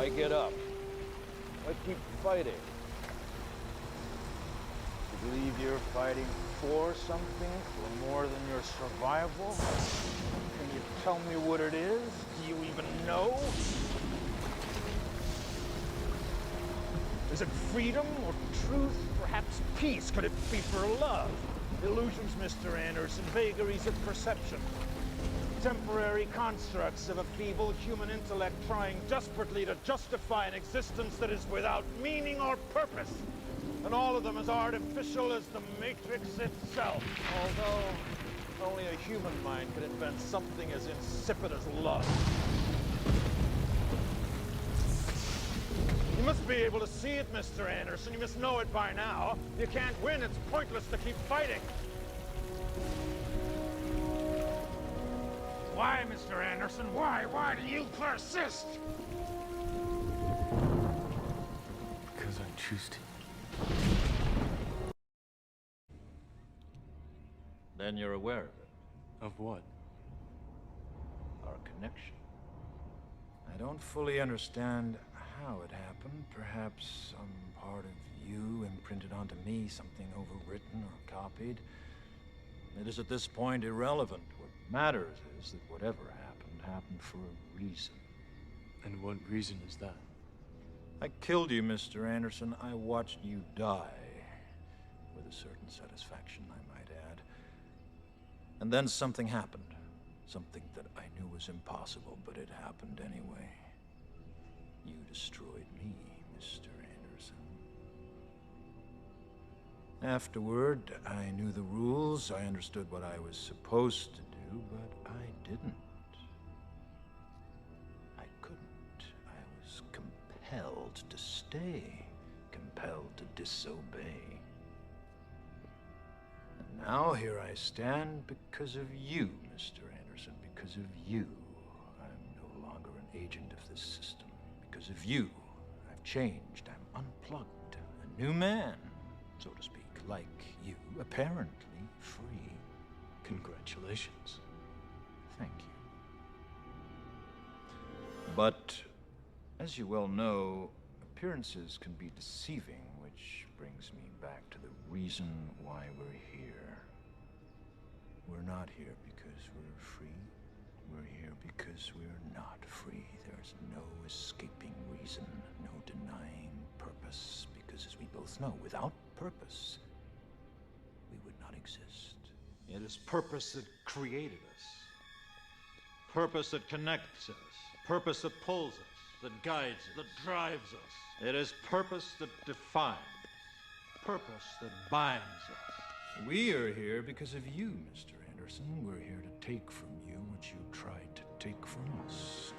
Why get up? Why keep fighting? You believe you're fighting for something, for more than your survival? Can you tell me what it is? Do you even know? Is it freedom or truth? Perhaps peace? Could it be for love? Illusions, Mr. Anderson, vagaries of perception. Temporary constructs of a feeble human intellect trying desperately to justify an existence that is without meaning or purpose. And all of them as artificial as the Matrix itself. Although only a human mind could invent something as insipid as love. You must be able to see it, Mr. Anderson. You must know it by now. You can't win. It's pointless to keep fighting. Why, Mr. Anderson? Why? Why do you persist? Because I choose to. Then you're aware of it. Of what? Our connection. I don't fully understand how it happened. Perhaps some part of you imprinted onto me, something overwritten or copied. It is at this point irrelevant. What matters is that whatever happened for a reason. And what reason is that? I killed you, Mr. Anderson. I watched you die. With a certain satisfaction, I might add. And then something happened. Something that I knew was impossible, but it happened anyway. You destroyed me, Mr. Anderson. Afterward, I knew the rules. I understood what I was supposed to do, but I didn't. I couldn't. I was compelled to stay, compelled to disobey. And now here I stand because of you, Mr. Anderson, because of you. I'm no longer an agent of this system. Because of you, I've changed. I'm unplugged. A new man, so to speak. Like you, apparently free. Congratulations. Thank you. But, as you well know, appearances can be deceiving, which brings me back to the reason why we're here. We're not here because we're free. We're here because we're not free. There's no escaping reason, no denying purpose, because as we both know, without purpose, we would not exist. It is purpose that created us. Purpose that connects us. Purpose that pulls us, that guides us, that drives us. It is purpose that defines. Purpose that binds us. We are here because of you, Mr. Anderson. We're here to take from you what you tried to take from us.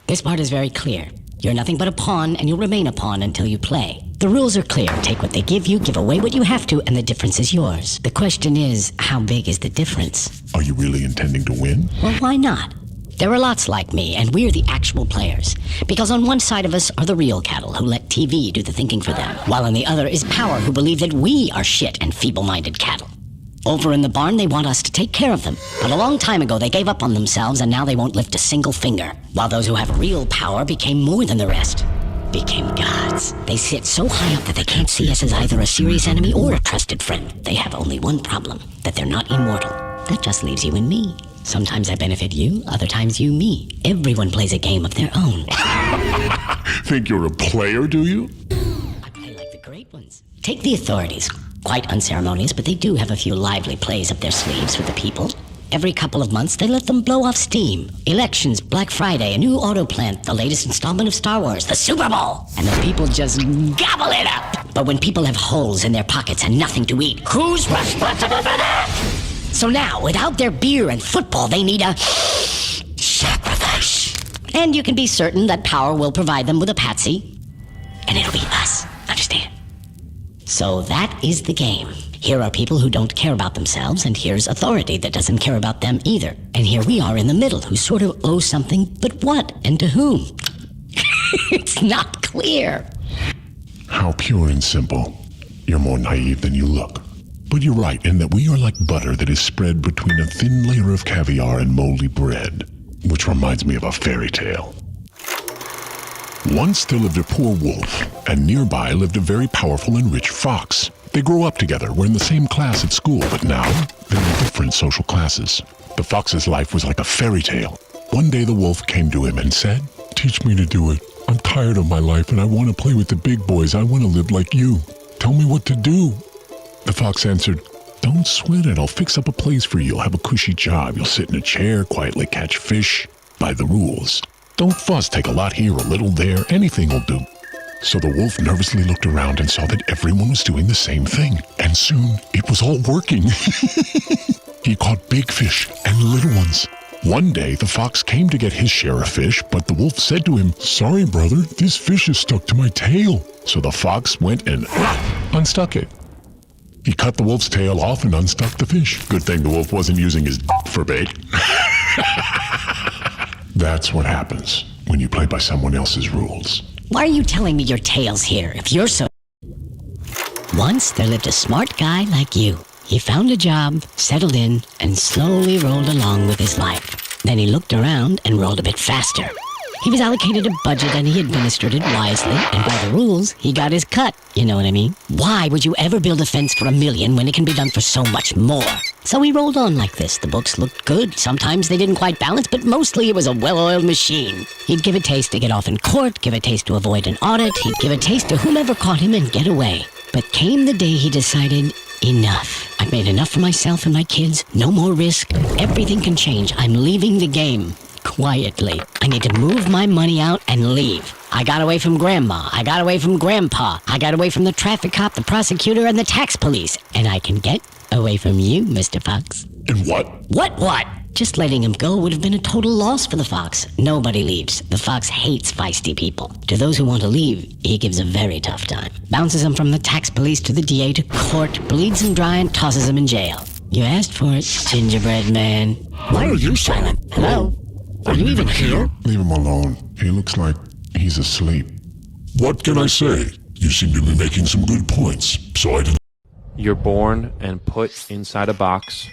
This part is very clear. You're nothing but a pawn, and you'll remain a pawn until you play. The rules are clear. Take what they give you, give away what you have to, and the difference is yours. The question is, how big is the difference? Are you really intending to win? Well, why not? There are lots like me, and we're the actual players. Because on one side of us are the real cattle who let TV do the thinking for them, while on the other is power who believe that we are shit and feeble-minded cattle. Over in the barn, they want us to take care of them. But a long time ago, they gave up on themselves, and now they won't lift a single finger. While those who have real power became more than the rest. Became gods. They sit so high up that they can't see us as either a serious enemy or a trusted friend. They have only one problem, that they're not immortal. That just leaves you and me. Sometimes I benefit you, other times you me. Everyone plays a game of their own. Think you're a player, do you? I play like the great ones. Take the authorities. Quite unceremonious, but they do have a few lively plays up their sleeves with the people. Every couple of months, they let them blow off steam. Elections, Black Friday, a new auto plant, the latest installment of Star Wars, the Super Bowl. And the people just gobble it up. But when people have holes in their pockets and nothing to eat, who's responsible for that? So now, without their beer and football, they need a sacrifice. And you can be certain that power will provide them with a patsy. And it'll be us, understand? So that is the game. Here are people who don't care about themselves, and here's authority that doesn't care about them either. And here we are in the middle, who sort of owe something, but what and to whom? It's not clear. How pure and simple. You're more naive than you look. But you're right in that we are like butter that is spread between a thin layer of caviar and moldy bread, which reminds me of a fairy tale. Once there lived a poor wolf, and nearby lived a very powerful and rich fox. They grew up together, were in the same class at school, but now they were different social classes. The fox's life was like a fairy tale. One day the wolf came to him and said, "Teach me to do it. I'm tired of my life and I want to play with the big boys. I want to live like you. Tell me what to do." The fox answered, "Don't sweat it. I'll fix up a place for you. You'll have a cushy job. You'll sit in a chair, quietly catch fish. By the rules. Don't fuss. Take a lot here, a little there. Anything will do." So the wolf nervously looked around and saw that everyone was doing the same thing. And soon it was all working. He caught big fish and little ones. One day the fox came to get his share of fish, but the wolf said to him, "Sorry, brother, this fish is stuck to my tail." So the fox went and unstuck it. He cut the wolf's tail off and unstuck the fish. Good thing the wolf wasn't using his for bait. That's what happens when you play by someone else's rules. Why are you telling me your tale's here if you're so... Once there lived a smart guy like you. He found a job, settled in, and slowly rolled along with his life. Then he looked around and rolled a bit faster. He was allocated a budget and he administered it wisely, and by the rules, he got his cut. You know what I mean? Why would you ever build a fence for $1 million when it can be done for so much more? So he rolled on like this. The books looked good. Sometimes they didn't quite balance, but mostly it was a well-oiled machine. He'd give a taste to get off in court, give a taste to avoid an audit, he'd give a taste to whomever caught him and get away. But came the day he decided, enough. I've made enough for myself and my kids. No more risk. Everything can change. I'm leaving the game. Quietly. I need to move my money out and leave. I got away from Grandma. I got away from Grandpa. I got away from the traffic cop, the prosecutor, and the tax police. And I can get away from you, Mr. Fox. And what? What? Just letting him go would have been a total loss for the fox. Nobody leaves. The fox hates feisty people. To those who want to leave, he gives a very tough time. Bounces them from the tax police to the DA to court, bleeds them dry and tosses them in jail. You asked for it, gingerbread man. Why are you silent? Hello? Are you even here? Leave him alone. He looks like he's asleep. What can I say? You seem to be making some good points, so I didn't... You're born and put inside a box.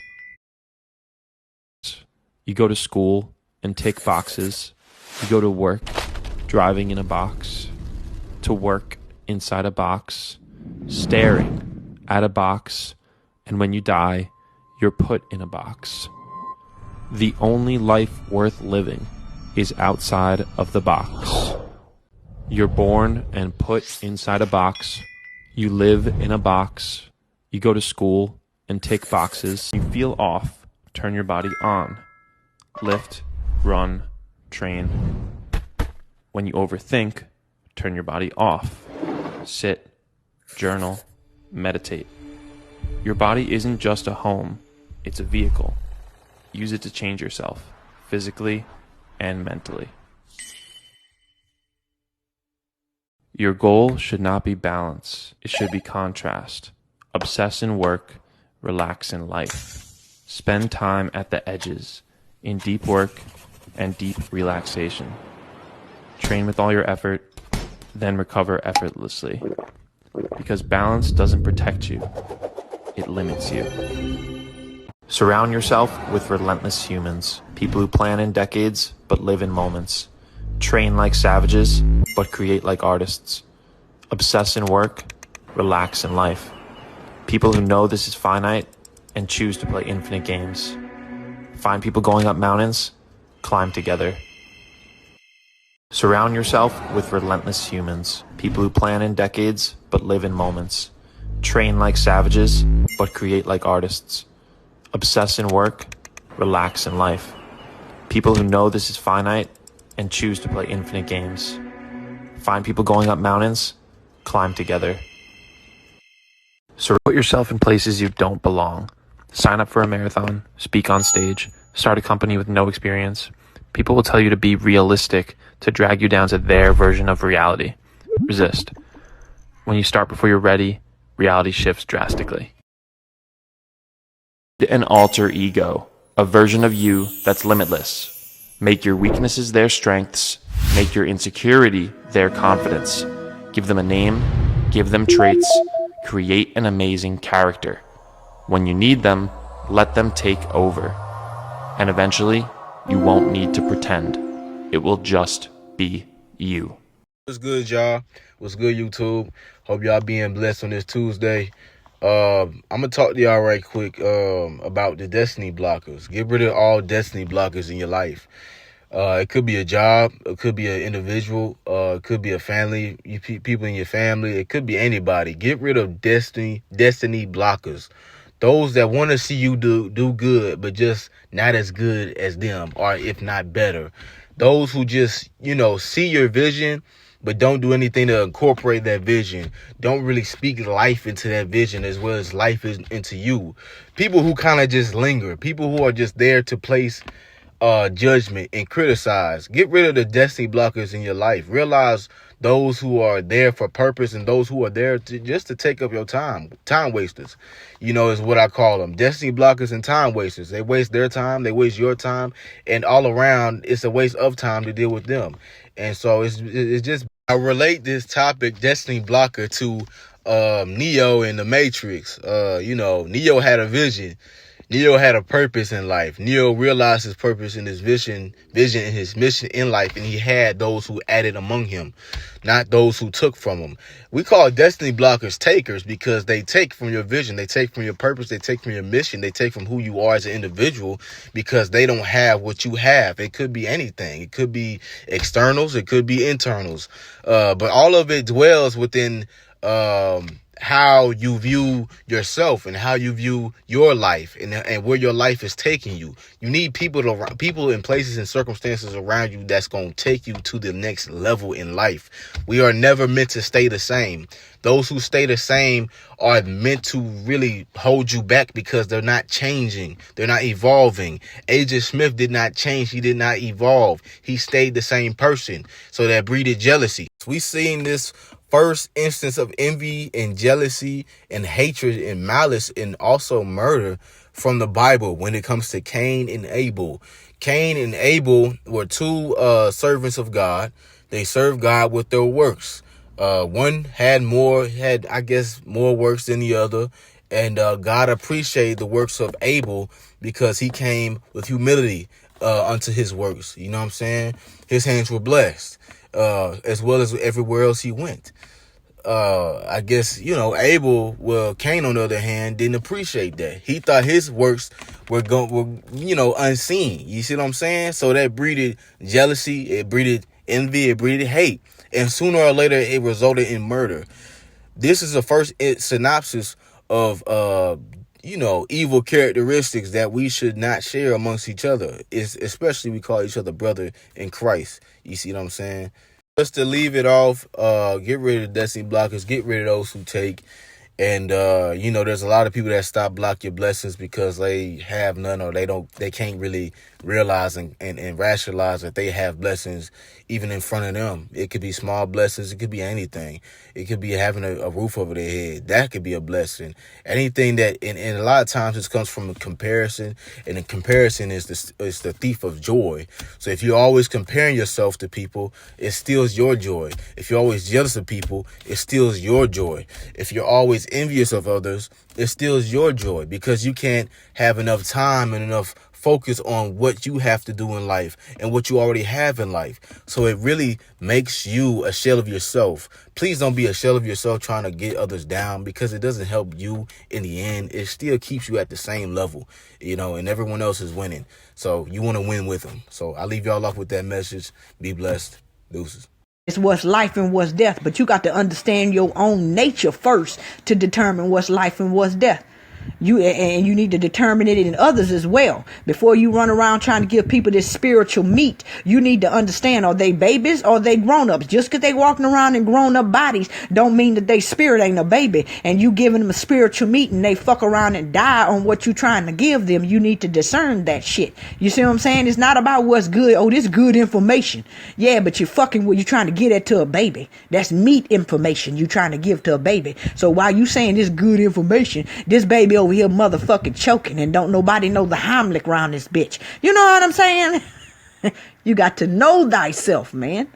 You go to school and tick boxes. You go to work, driving in a box. To work inside a box, staring at a box. And when you die, you're put in a box. The only life worth living is outside of the box. You're born and put inside a box. You live in a box. You go to school and tick boxes. You feel off, turn your body on. Lift, run, train. When you overthink, turn your body off. Sit, journal, meditate. Your body isn't just a home, it's a vehicle. Use it to change yourself, physically and mentally. Your goal should not be balance, it should be contrast. Obsess in work, relax in life. Spend time at the edges, in deep work and deep relaxation. Train with all your effort, then recover effortlessly. Because balance doesn't protect you, it limits you. Surround yourself with relentless humans, people who plan in decades but live in moments. Train like savages but create like artists. Obsess in work, relax in life. People who know this is finite and choose to play infinite games. Find people going up mountains, climb together. Surround yourself with relentless humans, people who plan in decades but live in moments. Train like savages but create like artists. Obsess in work, relax in life. People who know this is finite and choose to play infinite games. Find people going up mountains, climb together. Put yourself in places you don't belong. Sign up for a marathon, speak on stage, start a company with no experience. People will tell you to be realistic, to drag you down to their version of reality. Resist. When you start before you're ready, reality shifts drastically. An alter ego, a version of you that's limitless. Make your weaknesses their strengths. Make your insecurity their confidence. Give them a name, give them traits, create an amazing character. When you need them, let them take over. And eventually, you won't need to pretend. It will just be you. What's good, y'all? What's good, YouTube? Hope y'all being blessed on this Tuesday. I'm gonna talk to y'all right quick about the destiny blockers. Get rid of all destiny blockers in your life. It could be a job, it could be an individual, it could be a family, people in your family, it could be anybody. Get rid of destiny blockers. Those that want to see you do good, but just not as good as them, or if not better. Those who just, see your vision, but don't do anything to incorporate that vision. Don't really speak life into that vision as well as life is into you. People who kind of just linger. People who are just there to place judgment and criticize. Get rid of the destiny blockers in your life. Realize those who are there for purpose and those who are there to take up your time. Time wasters, is what I call them. Destiny blockers and time wasters. They waste their time, they waste your time, and all around it's a waste of time to deal with them. And so it's just, I relate this topic, destiny blocker, to Neo in the Matrix. Neo had a vision. Neo had a purpose in life. Neo realized his purpose and his vision and his mission in life, and he had those who added among him, not those who took from him. We call destiny blockers takers because they take from your vision, they take from your purpose, they take from your mission, they take from who you are as an individual because they don't have what you have. It could be anything. It could be externals, it could be internals, but all of it dwells within how you view yourself and how you view your life and where your life is taking you. You need people in places and circumstances around you that's going to take you to the next level in life. We are never meant to stay the same. Those who stay the same are meant to really hold you back because they're not changing. They're not evolving. Agent Smith did not change. He did not evolve. He stayed the same person. So that breeded jealousy. We seen this first instance of envy and jealousy and hatred and malice and also murder from the Bible when it comes to Cain and Abel. Cain and Abel were two servants of God. They served God with their works. One had more works than the other. And God appreciated the works of Abel because he came with humility unto his works. You know what I'm saying? His hands were blessed. As well as everywhere else he went. I guess, Cain, on the other hand, didn't appreciate that. He thought his works were unseen. You see what I'm saying? So that breeded jealousy, it breeded envy, it breeded hate. And sooner or later, it resulted in murder. This is the first synopsis of, evil characteristics that we should not share amongst each other. Especially we call each other brother in Christ. You see what I'm saying? Just to leave it off, get rid of the destiny blockers, get rid of those who take. And, there's a lot of people that block your blessings because they have none or they can't really realize and rationalize that they have blessings even in front of them. It could be small blessings. It could be anything. It could be having a roof over their head. That could be a blessing. Anything that, and a lot of times this comes from a comparison, and a comparison is the thief of joy. So if you're always comparing yourself to people, it steals your joy. If you're always jealous of people, it steals your joy. If you're always envious of others, it steals your joy because you can't have enough time and enough focus on what you have to do in life and what you already have in life. So it really makes you a shell of yourself. Please don't be a shell of yourself trying to get others down because it doesn't help you in the end. It still keeps you at the same level, and everyone else is winning. So you want to win with them. So I leave y'all off with that message. Be blessed. Deuces. It's what's life and what's death, but you got to understand your own nature first to determine what's life and what's death. You need to determine it in others as well. Before you run around trying to give people this spiritual meat, you need to understand, are they babies or are they grown-ups? Just because they walking around in grown-up bodies don't mean that they spirit ain't a baby. And you giving them a spiritual meat and they fuck around and die on what you trying to give them. You need to discern that shit. You see what I'm saying? It's not about what's good. Oh, this good information. Yeah, but you're fucking what you're trying to get at to a baby. That's meat information you trying to give to a baby. So while you saying this good information, this baby over here motherfucking choking and don't nobody know the Heimlich around this bitch. You know what I'm saying? You got to know thyself, man.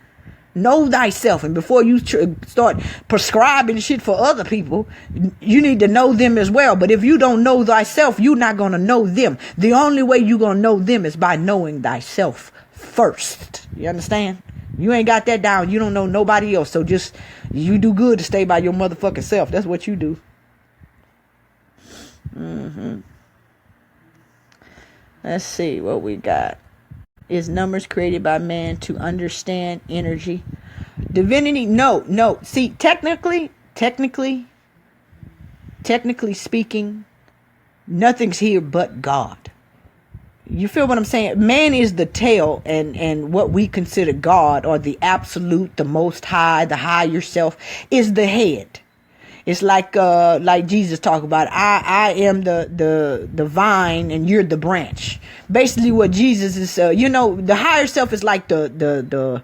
Know thyself. And before you start prescribing shit for other people, you need to know them as well. But if you don't know thyself, you're not going to know them. The only way you're going to know them is by knowing thyself first. You understand? You ain't got that down. You don't know nobody else. So just, you do good to stay by your motherfucking self. That's what you do. Let's see what we got. Is numbers created by man to understand energy? Divinity? No. See, technically speaking, nothing's here but God. You feel what I'm saying? Man is the tail, and what we consider God, or the absolute, the most high, the higher self, is the head. It's like Jesus talked about, I am the vine and you're the branch. Basically what Jesus is, the higher self is like the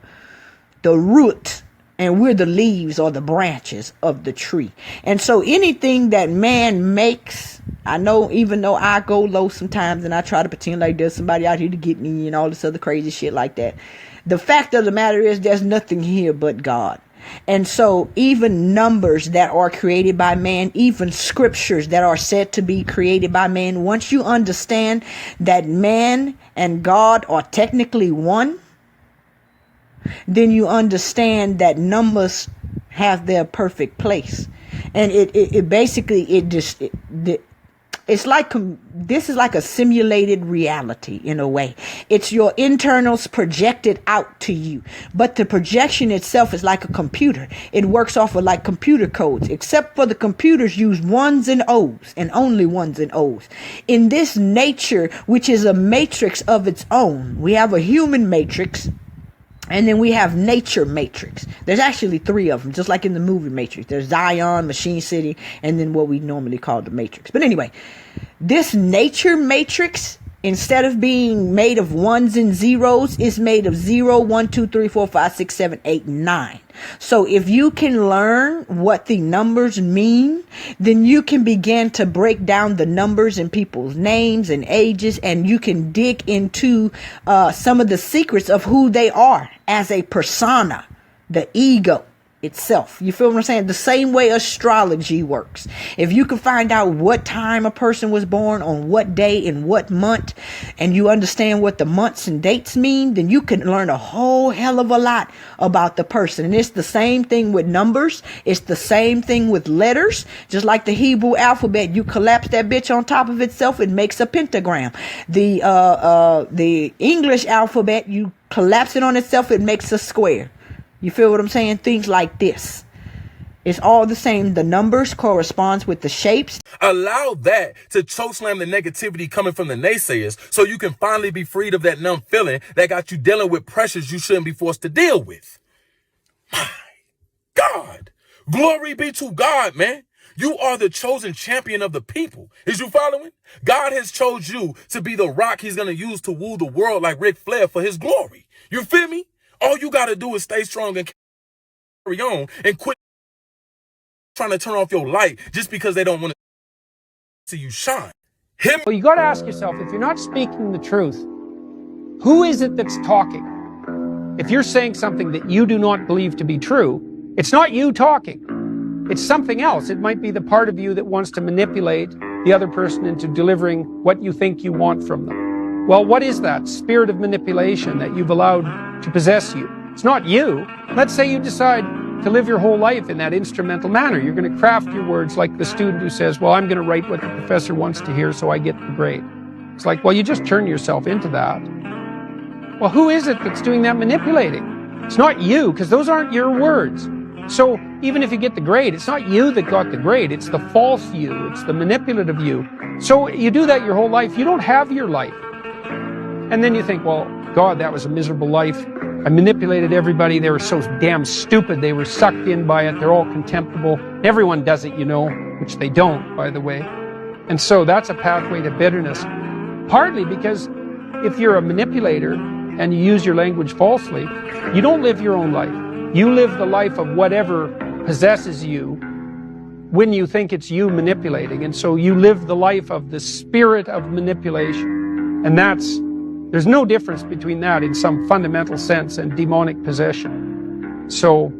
root, and we're the leaves or the branches of the tree. And so anything that man makes, I know, even though I go low sometimes and I try to pretend like there's somebody out here to get me and all this other crazy shit like that, the fact of the matter is there's nothing here but God. And so even numbers that are created by man, even scriptures that are said to be created by man, once you understand that man and God are technically one, then you understand that numbers have their perfect place. And it's like, this is like a simulated reality in a way. It's your internals projected out to you. But the projection itself is like a computer. It works off of like computer codes, except for the computers use ones and O's, and only ones and O's. In this nature, which is a matrix of its own, we have a human matrix, and then we have nature matrix. There's actually 3 of them, just like in the movie Matrix. There's Zion, Machine City, and then what we normally call the Matrix. But anyway, this nature matrix, instead of being made of ones and zeros, is made of 0, 1, 2, 3, 4, 5, 6, 7, 8, 9. So if you can learn what the numbers mean, then you can begin to break down the numbers in people's names and ages, and you can dig into some of the secrets of who they are as a persona, the ego itself. You feel what I'm saying? The same way astrology works. If you can find out what time a person was born, on what day, in what month, and you understand what the months and dates mean, then you can learn a whole hell of a lot about the person. And it's the same thing with numbers. It's the same thing with letters. Just like the Hebrew alphabet, you collapse that bitch on top of itself, it makes a pentagram. The English alphabet, you collapse it on itself, it makes a square. You feel what I'm saying? Things like this. It's all the same. The numbers corresponds with the shapes. Allow that to chokeslam the negativity coming from the naysayers, so you can finally be freed of that numb feeling that got you dealing with pressures you shouldn't be forced to deal with. My God. Glory be to God, man. You are the chosen champion of the people. Is you following? God has chose you to be the rock he's going to use to woo the world like Ric Flair for his glory. You feel me? All you got to do is stay strong and carry on, and quit trying to turn off your light just because they don't want to see you shine. Well, you got to ask yourself, if you're not speaking the truth, who is it that's talking? If you're saying something that you do not believe to be true, it's not you talking. It's something else. It might be the part of you that wants to manipulate the other person into delivering what you think you want from them. Well, what is that spirit of manipulation that you've allowed to possess you? It's not you. Let's say you decide to live your whole life in that instrumental manner. You're going to craft your words like the student who says, well, I'm going to write what the professor wants to hear so I get the grade. It's like, well, you just turn yourself into that. Well, who is it that's doing that manipulating? It's not you, because those aren't your words. So even if you get the grade, it's not you that got the grade. It's the false you. It's the manipulative you. So you do that your whole life. You don't have your life. And then you think, well, God, that was a miserable life. I manipulated everybody. They were so damn stupid. They were sucked in by it. They're all contemptible. Everyone does it, you know, which they don't, by the way. And so that's a pathway to bitterness. Partly because if you're a manipulator and you use your language falsely, you don't live your own life. You live the life of whatever possesses you when you think it's you manipulating. And so you live the life of the spirit of manipulation. And there's no difference between that in some fundamental sense and demonic possession. So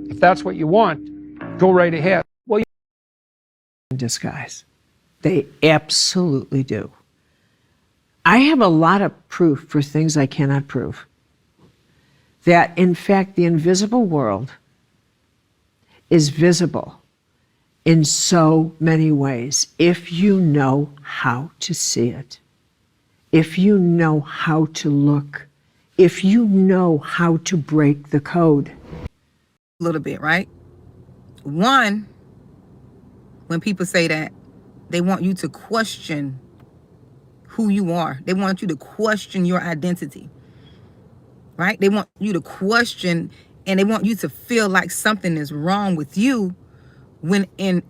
if that's what you want, go right ahead. Well, in disguise. They absolutely do. I have a lot of proof for things I cannot prove. that in fact the invisible world is visible in so many ways if you know how to see it, if you know how to look, if you know how to break the code. A little bit, right? One, when people say that, they want you to question who you are. They want you to question your identity, right? They want you to question, and they want you to feel like something is wrong with you when in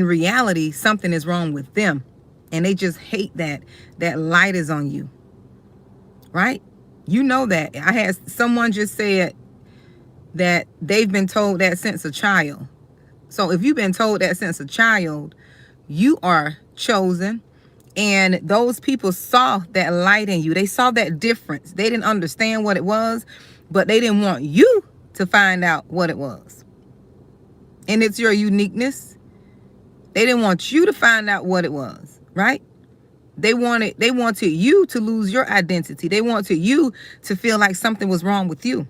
reality, something is wrong with them. And they just hate that light is on you, right? You know that. I had someone just said that they've been told that since a child. So if you've been told that since a child, you are chosen. And those people saw that light in you. They saw that difference. They didn't understand what it was, but they didn't want you to find out what it was. And it's your uniqueness. They didn't want you to find out what it was, right? They wanted you to lose your identity. They wanted you to feel like something was wrong with you.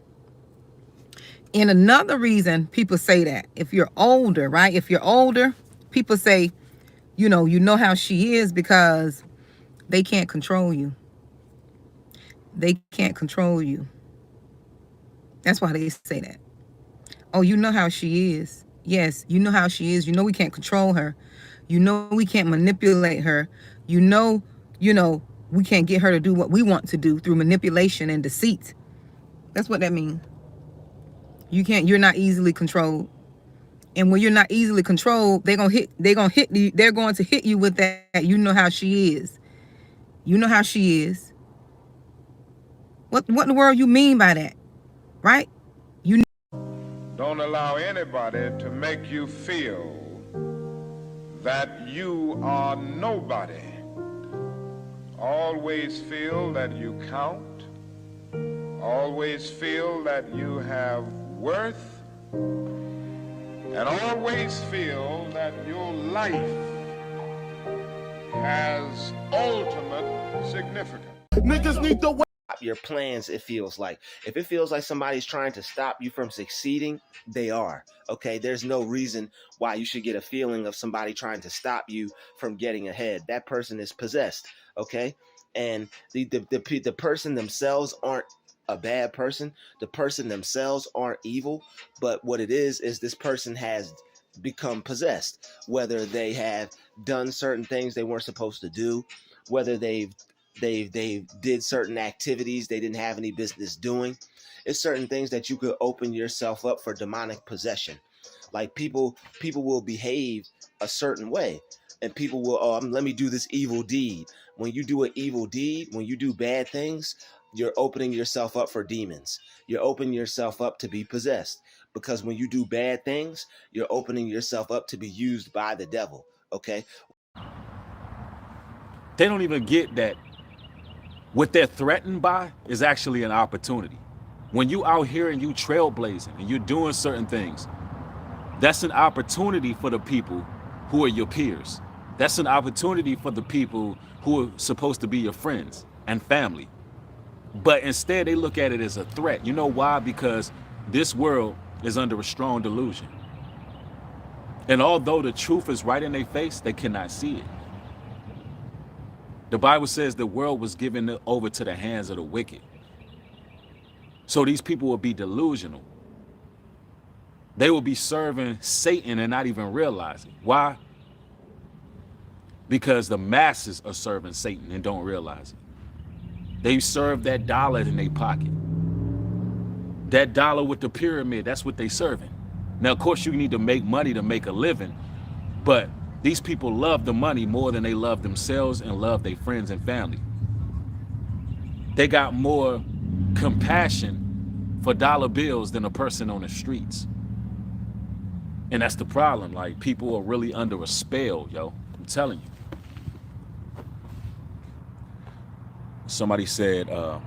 And another reason people say that, if you're older, right? If you're older, people say, you know how she is because they can't control you. They can't control you. That's why they say that. Oh, you know how she is. Yes, you know how she is. You know we can't control her. You know we can't manipulate her. You know, we can't get her to do what we want to do through manipulation and deceit. That's what that means. You're not easily controlled. And when you're not easily controlled, they're going to hit you with that. You know how she is. You know how she is. What in the world you mean by that? Right? Don't allow anybody to make you feel that you are nobody. Always feel that you count. Always feel that you have worth. And always feel that your life has ultimate significance. Niggas need to your plans. It feels like if it feels like somebody's trying to stop you from succeeding, they are. Okay, there's no reason why you should get a feeling of somebody trying to stop you from getting ahead. That person is possessed. Okay, and the person themselves aren't a bad person. The person themselves aren't evil, but what it is this person has become possessed, whether they have done certain things they weren't supposed to do, whether they did certain activities they didn't have any business doing. It's certain things that you could open yourself up for demonic possession. Like people will behave a certain way, and people will, let me do this evil deed. When you do an evil deed, when you do bad things, you're opening yourself up for demons. You're opening yourself up to be possessed, because when you do bad things, you're opening yourself up to be used by the devil. Okay? They don't even get that what they're threatened by is actually an opportunity. When you out here and you trailblazing and you're doing certain things, that's an opportunity for the people who are your peers. That's an opportunity for the people who are supposed to be your friends and family. But instead they look at it as a threat. You know why? Because this world is under a strong delusion. And although the truth is right in their face, they cannot see it. The Bible says the world was given over to the hands of the wicked. So these people will be delusional. They will be serving Satan and not even realizing. Why? Because the masses are serving Satan and don't realize it. They serve that dollar in their pocket. That dollar with the pyramid, that's what they serving. Now, of course, you need to make money to make a living, but these people love the money more than they love themselves and love their friends and family. They got more compassion for dollar bills than a person on the streets. And that's the problem. Like, people are really under a spell, yo. I'm telling you. Somebody said, I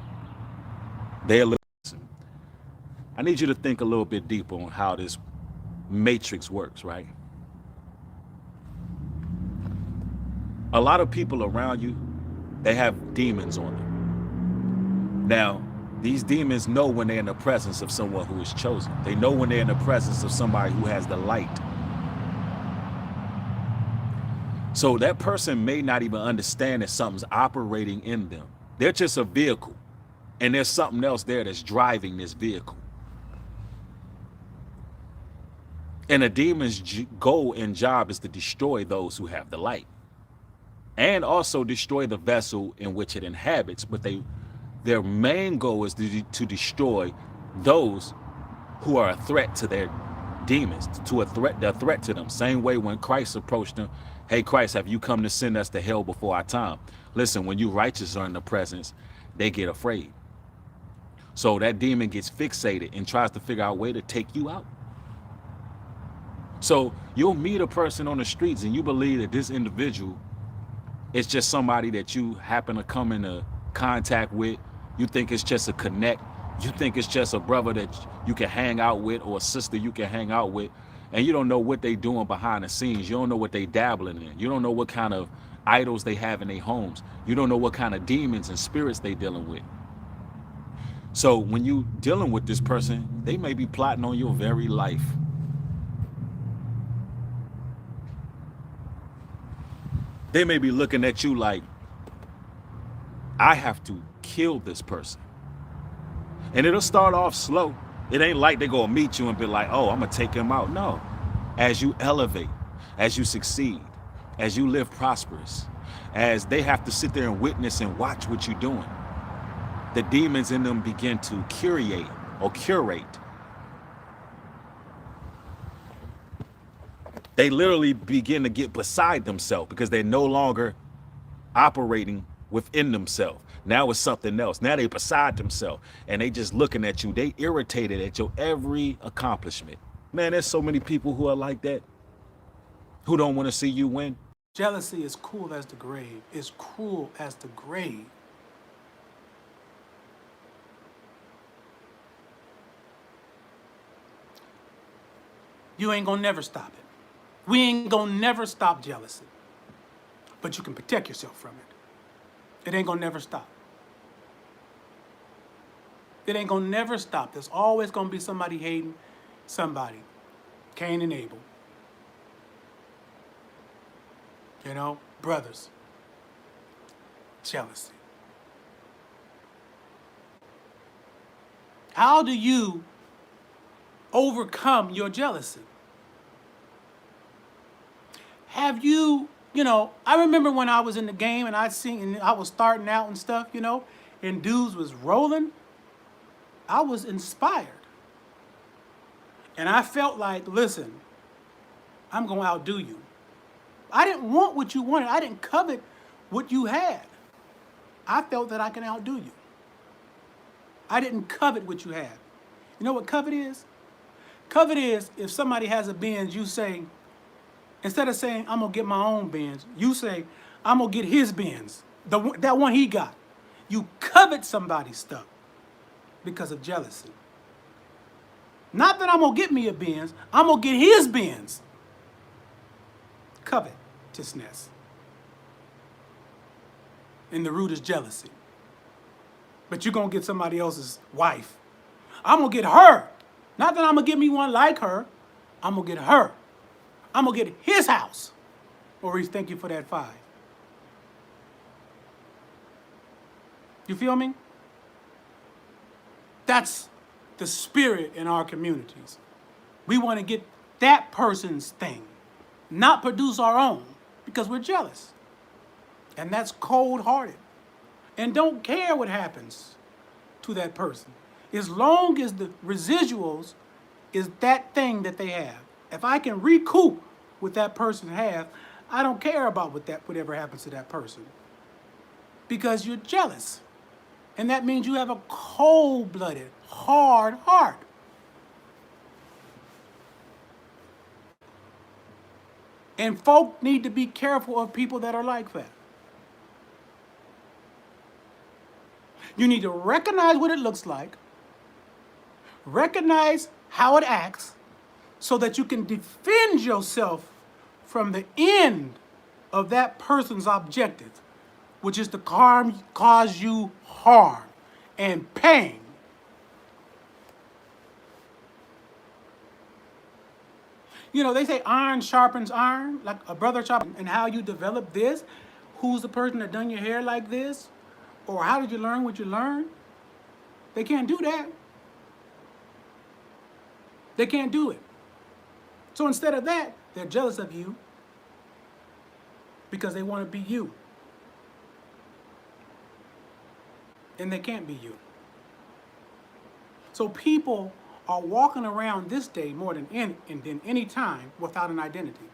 need you to think a little bit deeper on how this matrix works, right? A lot of people around you, they have demons on them. Now, These demons know when they're in the presence of someone who is chosen. They know when they're in the presence of somebody who has the light. So that person may not even understand that something's operating in them. They're just a vehicle. And there's something else there that's driving this vehicle. And a demon's goal and job is to destroy those who have the light. And also destroy the vessel in which it inhabits. But their main goal is to destroy those who are a threat to their demons, they're a threat to them. Same way when Christ approached them, hey Christ, have you come to send us to hell before our time? Listen, when you righteous are in the presence, they get afraid. So that demon gets fixated and tries to figure out a way to take you out. So you'll meet a person on the streets and you believe that this individual is just somebody that you happen to come into contact with. You think it's just a connect. You think it's just a brother that you can hang out with or a sister you can hang out with. And you don't know what they doing behind the scenes. You don't know what they dabbling in. You don't know what kind of idols they have in their homes. You don't know what kind of demons and spirits they dealing with. So when you dealing with this person, they may be plotting on your very life. They may be looking at you like, I have to kill this person. And it'll start off slow. It ain't like they gonna meet you and be like, oh, I'm gonna take him out. No. As you elevate, as you succeed, as you live prosperous, as they have to sit there and witness and watch what you're doing, the demons in them begin to curate. They literally begin to get beside themselves because they're no longer operating within themselves. Now it's something else. Now they beside themselves and they just looking at you. They irritated at your every accomplishment. Man, there's so many people who are like that, who don't want to see you win. Jealousy is cool as the grave. It's cruel as the grave. You ain't gonna never stop it. We ain't gonna never stop jealousy. But you can protect yourself from it. It ain't gonna never stop. It ain't gonna never stop. There's always gonna be somebody hating somebody. Cain and Abel. You know, brothers. Jealousy. How do you overcome your jealousy? Have you, I remember when I was in the game and I was starting out and stuff, and dudes was rolling, I was inspired. And I felt like, listen, I'm going to outdo you. I didn't want what you wanted. I didn't covet what you had. I felt that I can outdo you. I didn't covet what you had. You know what covet is? Covet is if somebody has a Benz, you say, instead of saying, I'm going to get my own Benz, you say, I'm going to get his Benz, that one he got. You covet somebody's stuff because of jealousy. Not that I'm going to get me a Benz, I'm going to get his Benz. Covetousness. And the root is jealousy. But you're going to get somebody else's wife. I'm going to get her. Not that I'm going to get me one like her. I'm going to get her. I'm going to get his house. Maurice, thank you for that 5. You feel me? That's the spirit in our communities. We want to get that person's thing, not produce our own, because we're jealous. And that's cold-hearted. And don't care what happens to that person. As long as the residuals is that thing that they have. If I can recoup what that person has, I don't care about whatever happens to that person. Because you're jealous. And that means you have a cold-blooded, hard heart. And folk need to be careful of people that are like that. You need to recognize what it looks like, recognize how it acts, so that you can defend yourself from the end of that person's objective, which is to cause you harm and pain You know, they say iron sharpens iron, like a brother sharpens, and how you develop this, who's the person that done your hair like this, or how did you learn what you learned? They can't do that. They can't do it. So instead of that, they're jealous of you because they want to be you. And they can't be you. So people are walking around this day more than any time without an identity.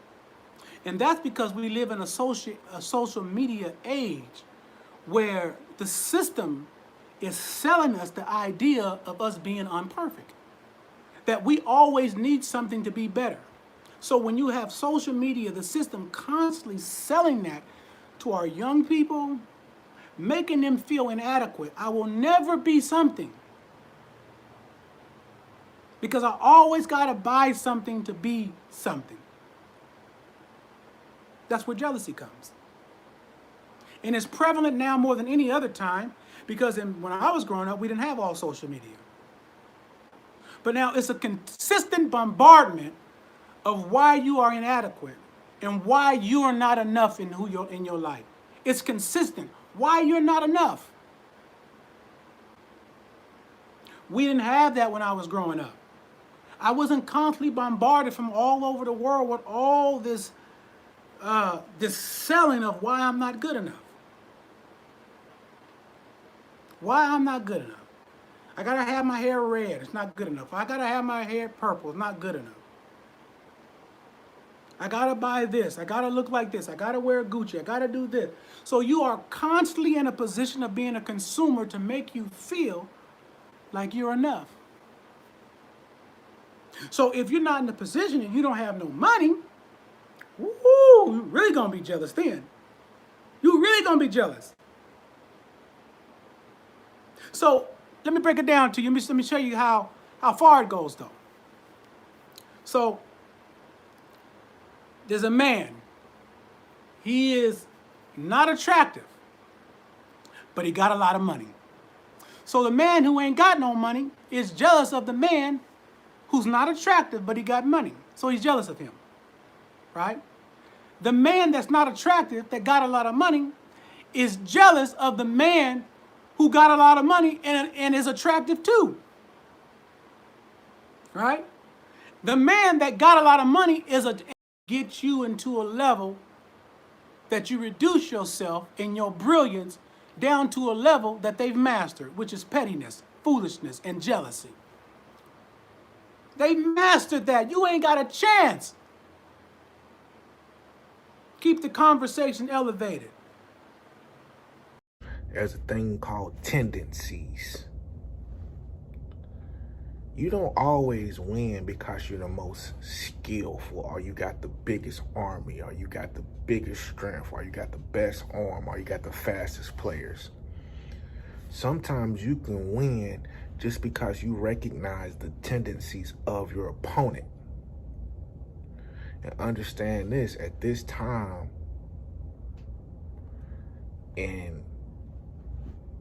And that's because we live in a social media age where the system is selling us the idea of us being imperfect, that we always need something to be better. So when you have social media, the system constantly selling that to our young people, making them feel inadequate. I will never be something because I always got to buy something to be something. That's where jealousy comes. And it's prevalent now more than any other time because when I was growing up, we didn't have all social media. But now it's a consistent bombardment of why you are inadequate and why you are not enough in your life. It's consistent. Why you're not enough. We didn't have that when I was growing up. I wasn't constantly bombarded from all over the world with all this selling of why I'm not good enough. Why I'm not good enough. I gotta have my hair red, it's not good enough. I gotta have my hair purple, it's not good enough. I gotta buy this, I gotta look like this, I gotta wear Gucci, I gotta do this. So you are constantly in a position of being a consumer to make you feel like you're enough. So if you're not in the position and you don't have no money, you're really gonna be jealous then. You're really gonna be jealous. So let me break it down to you. Let me show you how far it goes though. So there's a man. He is not attractive, but he got a lot of money. So the man who ain't got no money is jealous of the man who's not attractive, but he got money. So he's jealous of him, right? The man that's not attractive, that got a lot of money, is jealous of the man who got a lot of money and is attractive too, right? The man that got a lot of money gets you into a level that you reduce yourself and your brilliance down to a level that they've mastered, which is pettiness, foolishness, and jealousy. They mastered that. You ain't got a chance. Keep the conversation elevated. There's a thing called tendencies. You don't always win because you're the most skillful, or you got the biggest army, or you got the biggest strength, or you got the best arm, or you got the fastest players. Sometimes you can win just because you recognize the tendencies of your opponent. And understand this, at this time in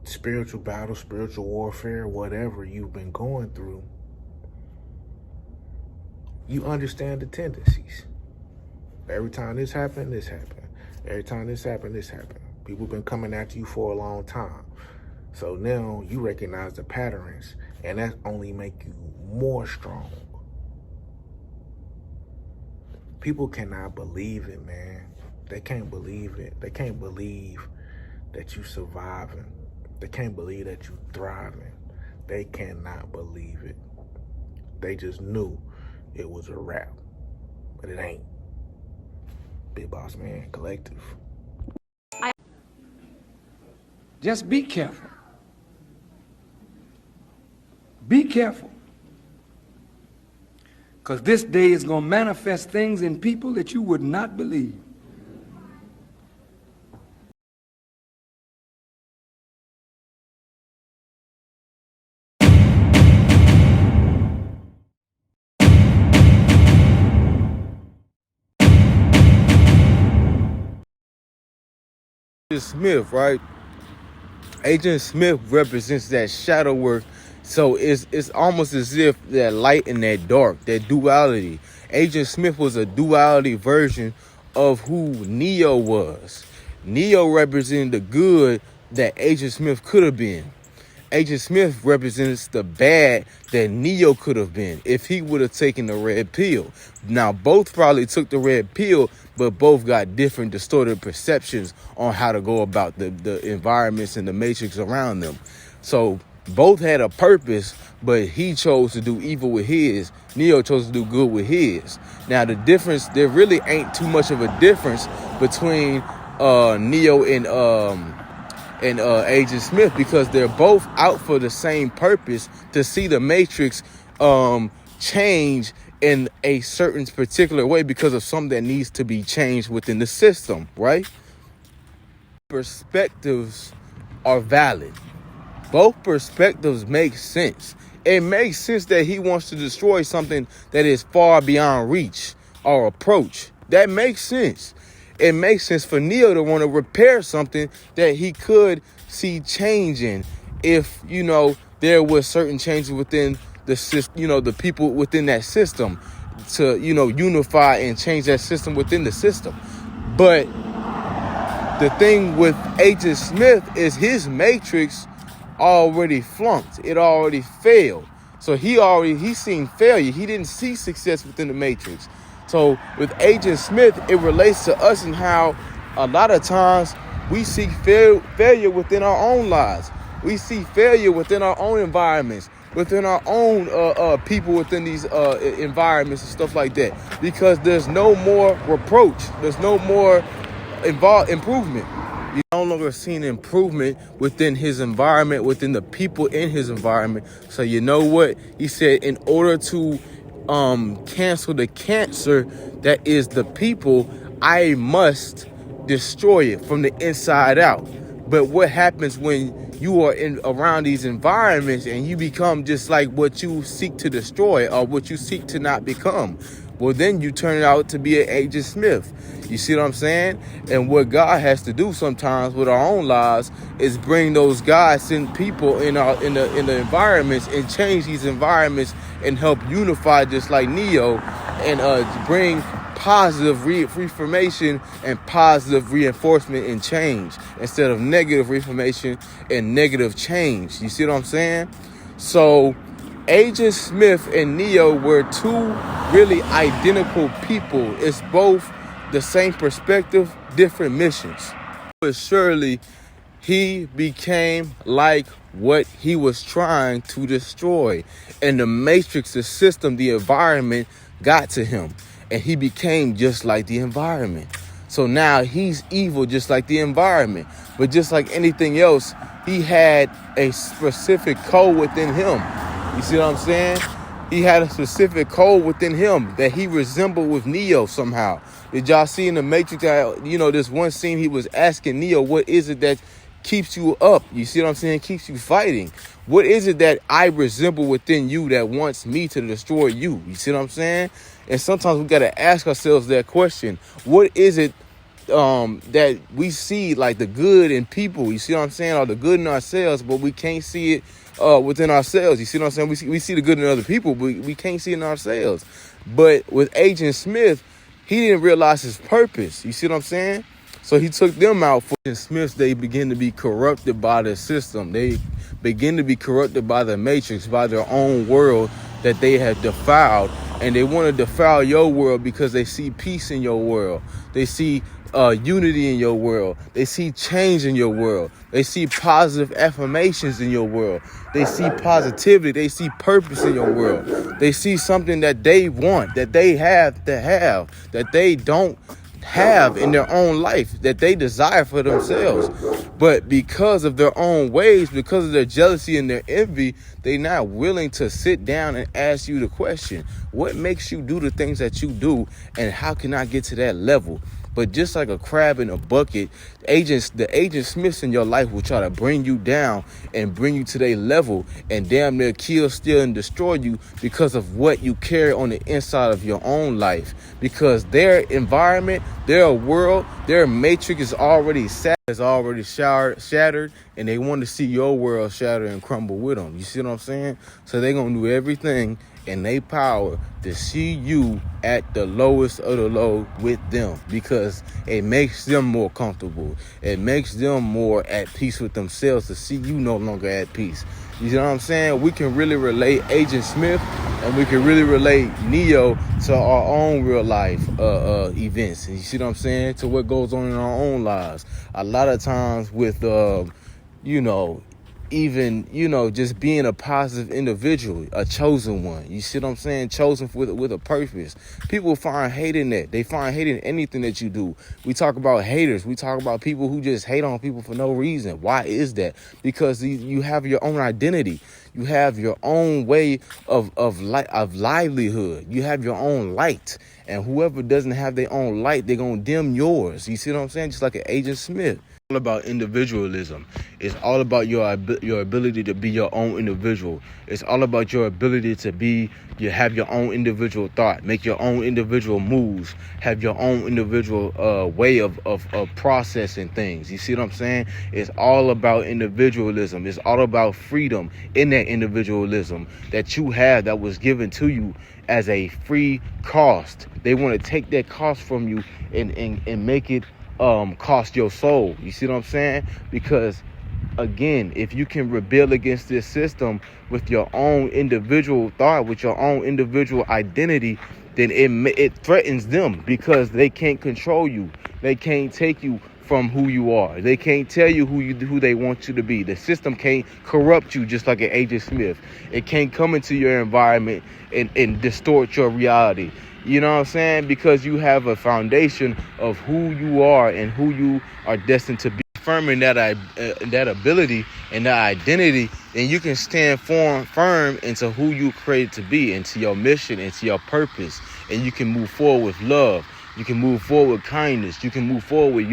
spiritual battle, spiritual warfare, whatever you've been going through, you understand the tendencies. Every time this happened, this happened. Every time this happened, this happened. People been coming after you for a long time. So now you recognize the patterns, and that only make you more strong. People cannot believe it, man. They can't believe it. They can't believe that you surviving. They can't believe that you thriving. They cannot believe it. They just knew it was a wrap, but it ain't. Big Boss Man Collective. Just be careful. Be careful. Because this day is going to manifest things in people that you would not believe. Smith, right? Agent Smith represents that shadow work. So it's almost as if that light and that dark, that duality. Agent Smith was a duality version of who Neo was. Neo represented the good that Agent Smith could have been. Agent Smith represents the bad that Neo could have been if he would have taken the red pill. Now, both probably took the red pill, but both got different distorted perceptions on how to go about the environments and the matrix around them. So both had a purpose, but he chose to do evil with his. Neo chose to do good with his. Now, the difference, there really ain't too much of a difference between Neo and Agent Smith, because they're both out for the same purpose, to see the matrix change in a certain particular way because of something that needs to be changed within the system, right? Perspectives are valid. Both perspectives make sense. It makes sense that he wants to destroy something that is far beyond reach or approach. That makes sense. It makes sense for Neo to want to repair something that he could see changing if, you know, there was certain changes within the system, you know, the people within that system to, you know, unify and change that system within the system. But the thing with Agent Smith is his matrix already flunked. It already failed. So he seen failure. He didn't see success within the matrix. So with Agent Smith, it relates to us and how a lot of times we see failure within our own lives. We see failure within our own environments, within our own people within these environments and stuff like that, because there's no more reproach. There's no more improvement. You no longer seen improvement within his environment, within the people in his environment. So you know what? He said, in order to cancel the cancer that is the people, I must destroy it from the inside out. But what happens when you are around these environments and you become just like what you seek to destroy or what you seek to not become? Well, then you turn out to be an Agent Smith. You see what I'm saying? And what God has to do sometimes with our own lives is bring those God-sent people in the environments and change these environments and help unify, just like Neo, and bring positive reformation and positive reinforcement and change instead of negative reformation and negative change. You see what I'm saying? So Agent Smith and Neo were two really identical people. It's both the same perspective, different missions. But surely he became like what he was trying to destroy. And the matrix, the system, the environment got to him. And he became just like the environment. So now he's evil just like the environment. But just like anything else, he had a specific code within him. You see what I'm saying? He had a specific code within him that he resembled with Neo somehow. Did y'all see in the Matrix, you know, this one scene he was asking Neo, what is it that keeps you up? You see what I'm saying? Keeps you fighting. What is it that I resemble within you that wants me to destroy you? You see what I'm saying? And sometimes we got to ask ourselves that question. What is it that we see, like the good in people? You see what I'm saying? Or the good in ourselves, but we can't see it within ourselves. You see what I'm saying? We see the good in other people, but we can't see it in ourselves. But with Agent Smith, he didn't realize his purpose. You see what I'm saying? So he took them out. For Agent Smiths, they begin to be corrupted by the system. They begin to be corrupted by the matrix, by their own world that they have defiled. And they want to defile your world because they see peace in your world. They see unity in your world. They see change in your world. They see positive affirmations in your world. They see positivity. They see purpose in your world. They see something that they want, that they have to have, that they don't have in their own life, that they desire for themselves. But because of their own ways, because of their jealousy and their envy, they're not willing to sit down and ask you the question, what makes you do the things that you do, and how can I get to that level? But just like a crab in a bucket, the Agent Smiths in your life will try to bring you down and bring you to their level and damn near kill, steal, and destroy you because of what you carry on the inside of your own life. Because their environment, their world, their matrix is already shattered, and they want to see your world shatter and crumble with them. You see what I'm saying? So they're going to do everything and they power to see you at the lowest of the low with them, because it makes them more comfortable. It makes them more at peace with themselves to see you no longer at peace. You know what I'm saying? We can really relate Agent Smith, and we can really relate Neo to our own real life events. You see what I'm saying? To what goes on in our own lives. A lot of times with, even, just being a positive individual, a chosen one. You see what I'm saying? Chosen with a purpose. People find hate in that. They find hate in anything that you do. We talk about haters. We talk about people who just hate on people for no reason. Why is that? Because you have your own identity. You have your own way of livelihood. You have your own light. And whoever doesn't have their own light, they're going to dim yours. You see what I'm saying? Just like an Agent Smith. All about individualism. It's all about your ability to be your own individual. It's all about your ability to have your own individual thought, make your own individual moves, have your own individual way of processing things. You see what I'm saying? It's all about individualism. It's all about freedom in that individualism that you have, that was given to you as a free cost. They want to take that cost from you and make it cost your soul. You see what I'm saying? Because again, if you can rebel against this system with your own individual thought, with your own individual identity, then it threatens them, because they can't control you. They can't take you from who you are. They can't tell you who they want you to be. The system can't corrupt you just like an Agent Smith. It can't come into your environment and distort your reality. You know what I'm saying? Because you have a foundation of who you are and who you are destined to be. Firm in that ability and that identity, then you can stand firm into who you created to be, into your mission, into your purpose, and you can move forward with love. You can move forward with kindness. You can move forward with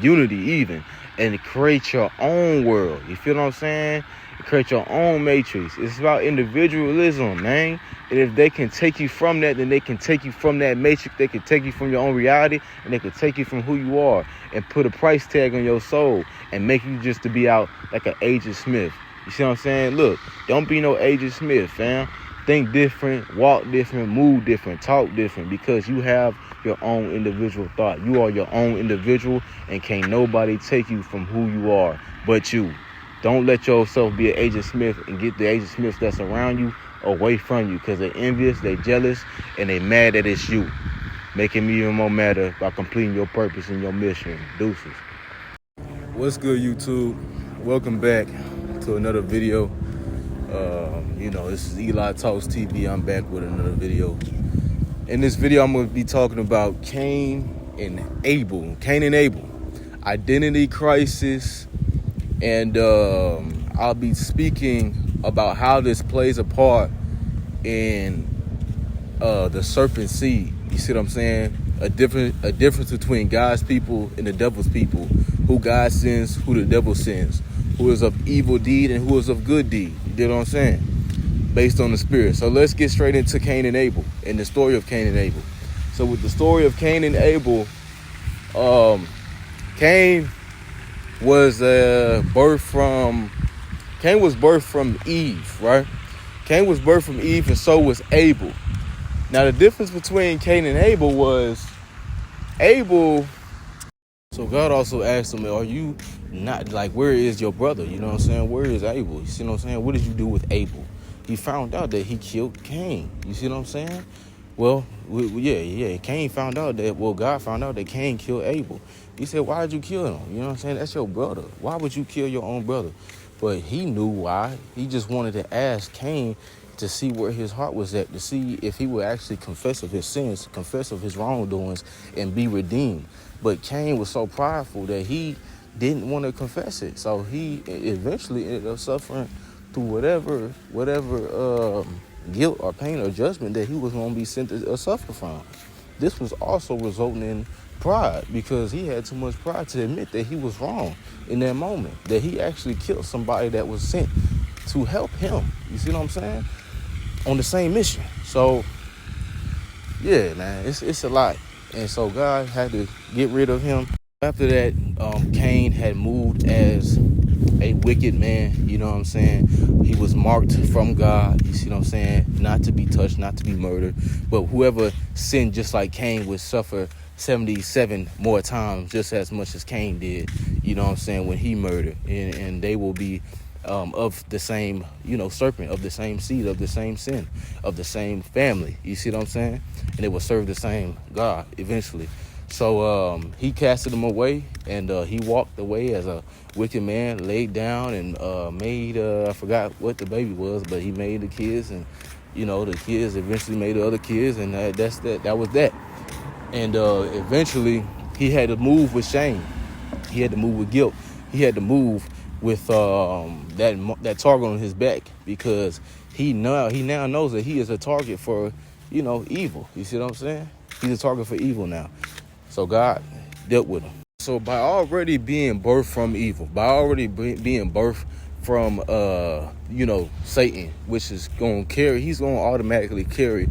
unity even, and create your own world. You feel what I'm saying? Create your own matrix. It's about individualism, man. And if they can take you from that, then they can take you from that matrix. They can take you from your own reality, and they can take you from who you are and put a price tag on your soul and make you just to be out like an Agent Smith. You see what I'm saying? Look, don't be no Agent Smith, fam. Think different, walk different, move different, talk different, because you have your own individual thought. You are your own individual, and can't nobody take you from who you are but you. Don't let yourself be an Agent Smith and get the Agent Smiths that's around you away from you, because they're envious, they're jealous, and they mad that it's you. Making me even more madder by completing your purpose and your mission. Deuces. What's good, YouTube? Welcome back to another video. This is Eli Talks TV. I'm back with another video. In this video, I'm going to be talking about Cain and Abel. Identity crisis. And I'll be speaking about how this plays a part in the serpent seed. You see what I'm saying? A difference between God's people and the devil's people. Who God sends, who the devil sends. Who is of evil deed and who is of good deed. You get what I'm saying? Based on the spirit. So let's get straight into Cain and Abel and the story of Cain and Abel. So with the story of Cain and Abel, Cain was birthed from Eve, right? Cain was birthed from Eve, and so was Abel. Now the difference between Cain and Abel was Abel. So God also asked him, are you not, like, where is your brother? You know what I'm saying? Where is Abel? You see what I'm saying? What did you do with Abel? He found out that he killed Cain. You see what I'm saying? Well, Cain found out that, God found out that Cain killed Abel. He said, why did you kill him? You know what I'm saying? That's your brother. Why would you kill your own brother? But he knew why. He just wanted to ask Cain to see where his heart was at, to see if he would actually confess of his sins, confess of his wrongdoings, and be redeemed. But Cain was so prideful that he didn't want to confess it. So he eventually ended up suffering through whatever guilt or pain or judgment that he was going to be sent to suffer from. This was also resulting in pride, because he had too much pride to admit that he was wrong in that moment, that he actually killed somebody that was sent to help him. You see what I'm saying? On the same mission. So, yeah, man, it's a lot. And so God had to get rid of him. After that, Cain had moved as a wicked man, you know what I'm saying? He was marked from God, you see what I'm saying? Not to be touched, not to be murdered. But whoever sinned just like Cain would suffer 77 more times, just as much as Cain did, you know what I'm saying, when he murdered. And they will be of the same, you know, serpent, of the same seed, of the same sin, of the same family, you see what I'm saying? And they will serve the same God eventually. So he casted them away, and he walked away as a wicked man, laid down and made, I forgot what the baby was, but he made the kids, and, you know, the kids eventually made the other kids, and that was that. And eventually he had to move with shame. He had to move with guilt. He had to move with that target on his back, because he now knows that he is a target for, you know, evil. You see what I'm saying? He's a target for evil now. So God dealt with him. So by already being birthed from evil, by already being birthed from, you know, Satan, which is going to carry, he's going to automatically carry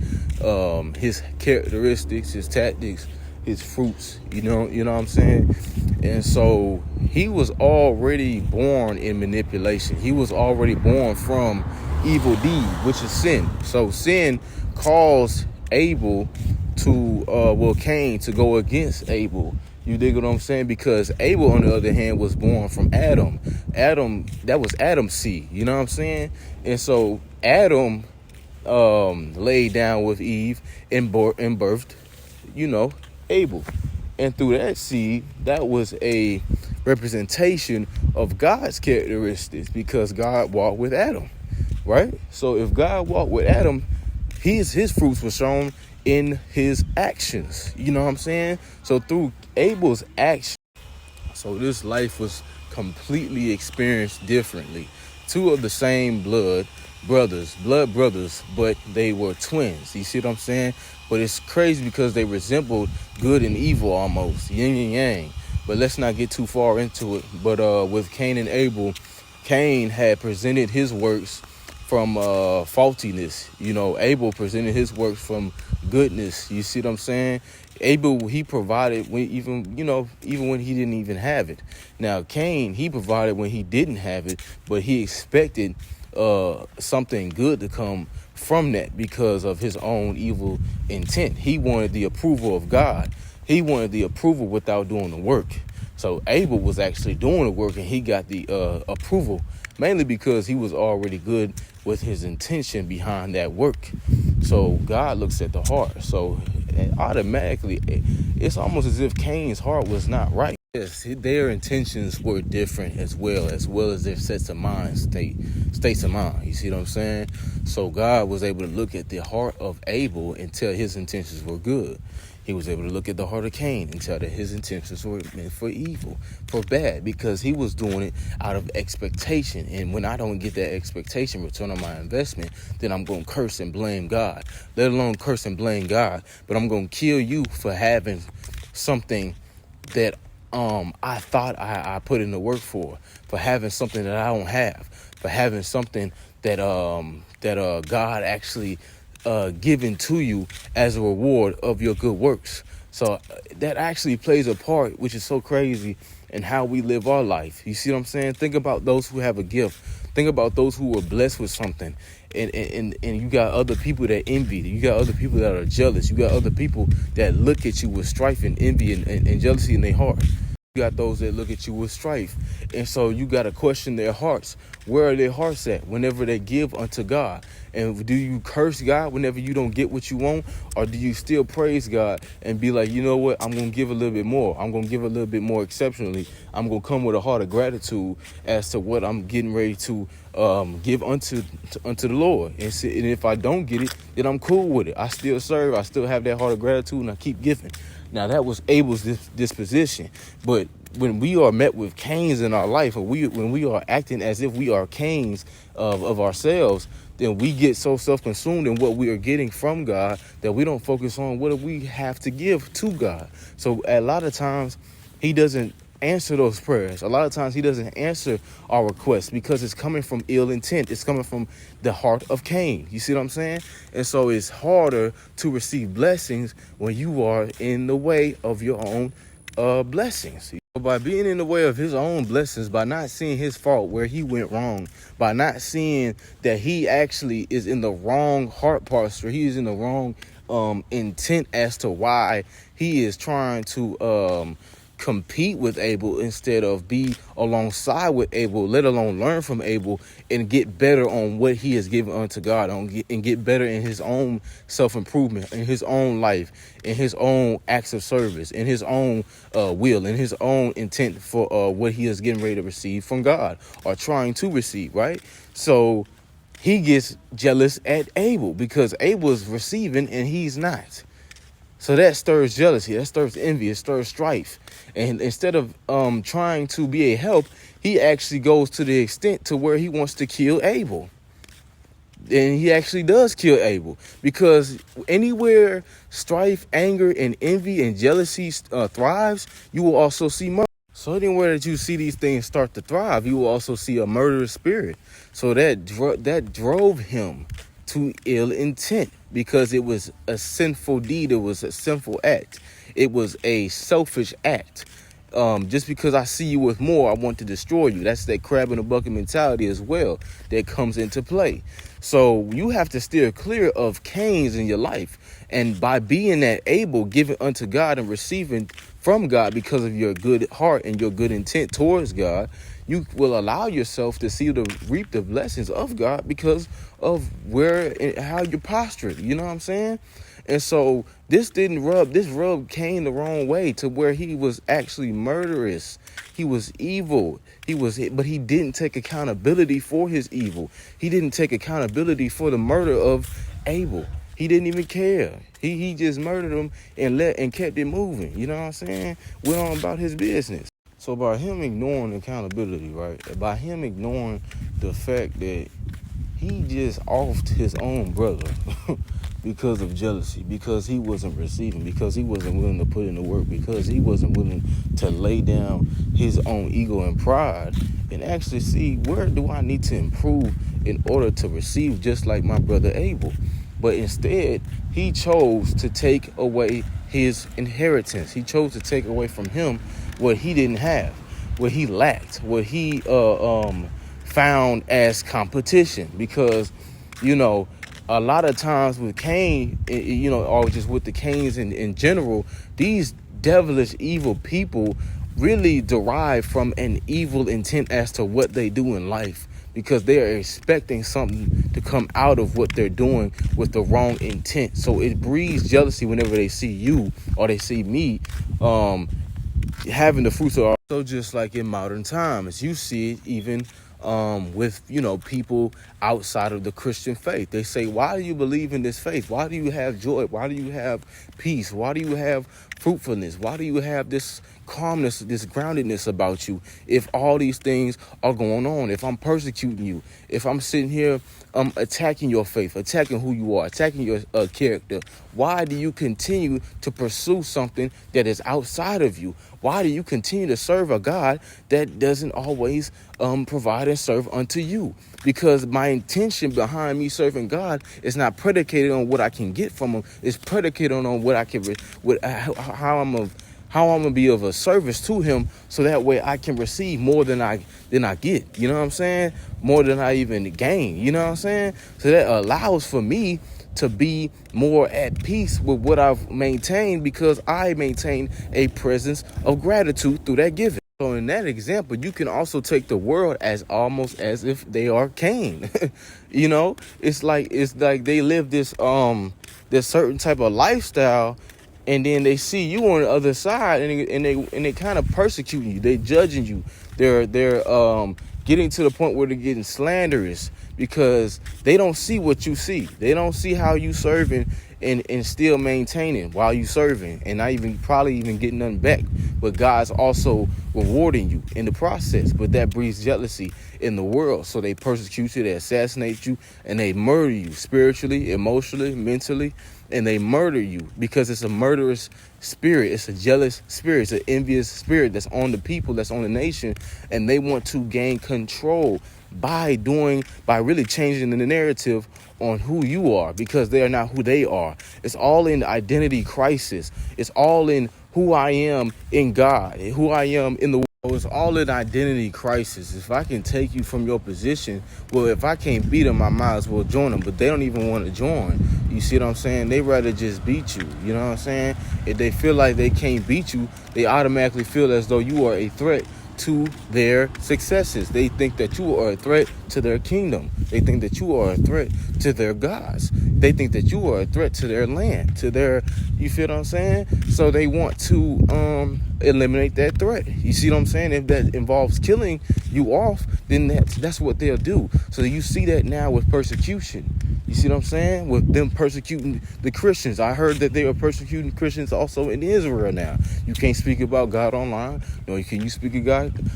his characteristics, his tactics, his fruits, you know what I'm saying? And so he was already born in manipulation. He was already born from evil deed, which is sin. So sin caused Abel Cain to go against Abel. You dig what I'm saying? Because Abel, on the other hand, was born from Adam. That was Adam's seed, you know what I'm saying? And so Adam laid down with Eve and birthed, you know, Abel. And through that seed, that was a representation of God's characteristics, because God walked with Adam, right? So if God walked with Adam, his fruits were shown in his actions, you know what I'm saying? So through Abel's action, so this life was completely experienced differently. Two of the same blood brothers, but they were twins, you see what I'm saying? But it's crazy because they resembled good and evil almost, yin and yang. But let's not get too far into it. But with Cain and Abel, Cain had presented his works from faultiness. You know, Abel presented his works from goodness. You see what I'm saying? Abel, he provided even when he didn't even have it. Now, Cain, he provided when he didn't have it, but he expected something good to come from that because of his own evil intent. He wanted the approval of God. He wanted the approval without doing the work. So Abel was actually doing the work, and he got the approval, mainly because he was already good with his intention behind that work. So God looks at the heart. So automatically, it's almost as if Cain's heart was not right. Yes, their intentions were different as well as their states of mind. You see what I'm saying? So God was able to look at the heart of Abel and tell his intentions were good. He was able to look at the heart of Cain and tell that his intentions were meant for evil, for bad, because he was doing it out of expectation. And when I don't get that expectation return on my investment, then I'm going to curse and blame God. Let alone curse and blame God, but I'm going to kill you for having something that I thought I put in the work for having something that I don't have, for having something that God actually given to you as a reward of your good works. So that actually plays a part, which is so crazy, in how we live our life. You see what I'm saying? Think about those who have a gift. Think about those who were blessed with something. And you got other people that envy. You got other people that are jealous. You got other people that look at you with strife and envy and jealousy in their heart. You got those that look at you with strife. And so you got to question their hearts. Where are their hearts at whenever they give unto God? And do you curse God whenever you don't get what you want? Or do you still praise God and be like, you know what? I'm going to give a little bit more. I'm going to give a little bit more exceptionally. I'm going to come with a heart of gratitude as to what I'm getting ready to give unto the Lord. And if I don't get it, then I'm cool with it. I still serve. I still have that heart of gratitude, and I keep giving. Now, that was Abel's disposition. But when we are met with Cains in our life, or when we are acting as if we are Cains of ourselves, then we get so self-consumed in what we are getting from God that we don't focus on what we have to give to God. So a lot of times he doesn't answer those prayers. A lot of times he doesn't answer our requests because it's coming from ill intent. It's coming from the heart of Cain. You see what I'm saying? And so it's harder to receive blessings when you are in the way of your own blessings. By being in the way of his own blessings, by not seeing his fault where he went wrong, by not seeing that he actually is in the wrong heart posture, he is in the wrong intent as to why he is trying to compete with Abel instead of be alongside with Abel, let alone learn from Abel and get better on what he has given unto God, and get better in his own self-improvement, in his own life, in his own acts of service, in his own will, in his own intent for what he is getting ready to receive from God or trying to receive, right? So he gets jealous at Abel because Abel is receiving and he's not. So that stirs jealousy, that stirs envy, it stirs strife. And instead of trying to be a help, he actually goes to the extent to where he wants to kill Abel. And he actually does kill Abel, because anywhere strife, anger, and envy and jealousy thrives, you will also see murder. So anywhere that you see these things start to thrive, you will also see a murderous spirit. So that drove him to ill intent, because it was a sinful deed. It was a sinful act. It was a selfish act. Just because I see you with more, I want to destroy you. That's that crab in a bucket mentality as well that comes into play. So you have to steer clear of Cain's in your life. And by being that Abel, giving unto God and receiving from God because of your good heart and your good intent towards God, you will allow yourself to reap the blessings of God because of where and how you're postured. You know what I'm saying? And so this rubbed Cain the wrong way, to where he was actually murderous. He was evil. But he didn't take accountability for his evil. He didn't take accountability for the murder of Abel. He didn't even care. He just murdered him and kept it moving. You know what I'm saying? Went on about his business. So by him ignoring accountability, right? By him ignoring the fact that he just offed his own brother because of jealousy, because he wasn't receiving, because he wasn't willing to put in the work, because he wasn't willing to lay down his own ego and pride and actually see, where do I need to improve in order to receive just like my brother Abel? But instead, he chose to take away his inheritance. He chose to take away from him what he didn't have, what he lacked, what he found as competition. Because, a lot of times with Cain, or just with the Cains in general, these devilish evil people really derive from an evil intent as to what they do in life, because they are expecting something to come out of what they're doing with the wrong intent. So it breeds jealousy whenever they see you or they see me having the fruits of our. So just like in modern times, you see it even with, people outside of the Christian faith. They say, why do you believe in this faith? Why do you have joy? Why do you have peace? Why do you have fruitfulness? Why do you have this calmness, this groundedness about you, if all these things are going on? If I'm persecuting you, if I'm sitting here attacking your faith, attacking who you are, attacking your character, why do you continue to pursue something that is outside of you? Why do you continue to serve a God that doesn't always provide and serve unto you? Because my intention behind me serving God is not predicated on what I can get from him. It's predicated on what I can, how I'm gonna be of a service to him, so that way I can receive more than I get. You know what I'm saying? More than I even gain. You know what I'm saying? So that allows for me to be more at peace with what I've maintained, because I maintain a presence of gratitude through that giving. So in that example, you can also take the world as almost as if they are Cain. It's like they live this certain type of lifestyle, and then they see you on the other side, and they kind of persecuting you. They judging you. They're getting to the point where they're getting slanderous, because they don't see what you see. They don't see how you serving and still maintaining while you serving, and not even probably even getting nothing back. But God's also rewarding you in the process. But that breeds jealousy in the world. So they persecute you, they assassinate you, and they murder you spiritually, emotionally, mentally. And they murder you because it's a murderous spirit. It's a jealous spirit. It's an envious spirit that's on the people, that's on the nation. And they want to gain control by really changing the narrative on who you are, because they are not who they are. It's all in identity crisis. It's all in who I am in God, who I am in the world. It's all an identity crisis. If I can take you from your position, well, if I can't beat them, I might as well join them. But they don't even want to join. You see what I'm saying? They rather just beat you. You know what I'm saying? If they feel like they can't beat you, they automatically feel as though you are a threat to their successes. They think that you are a threat to their kingdom. They think that you are a threat to their gods. They think that you are a threat to their land, to their, you feel what I'm saying? So they want to eliminate that threat. You see what I'm saying? If that involves killing you off, then that's what they'll do. So you see that now with persecution. You see what I'm saying? With them persecuting the Christians. I heard that they are persecuting Christians also in Israel now. You can't speak about God online. No, can you speak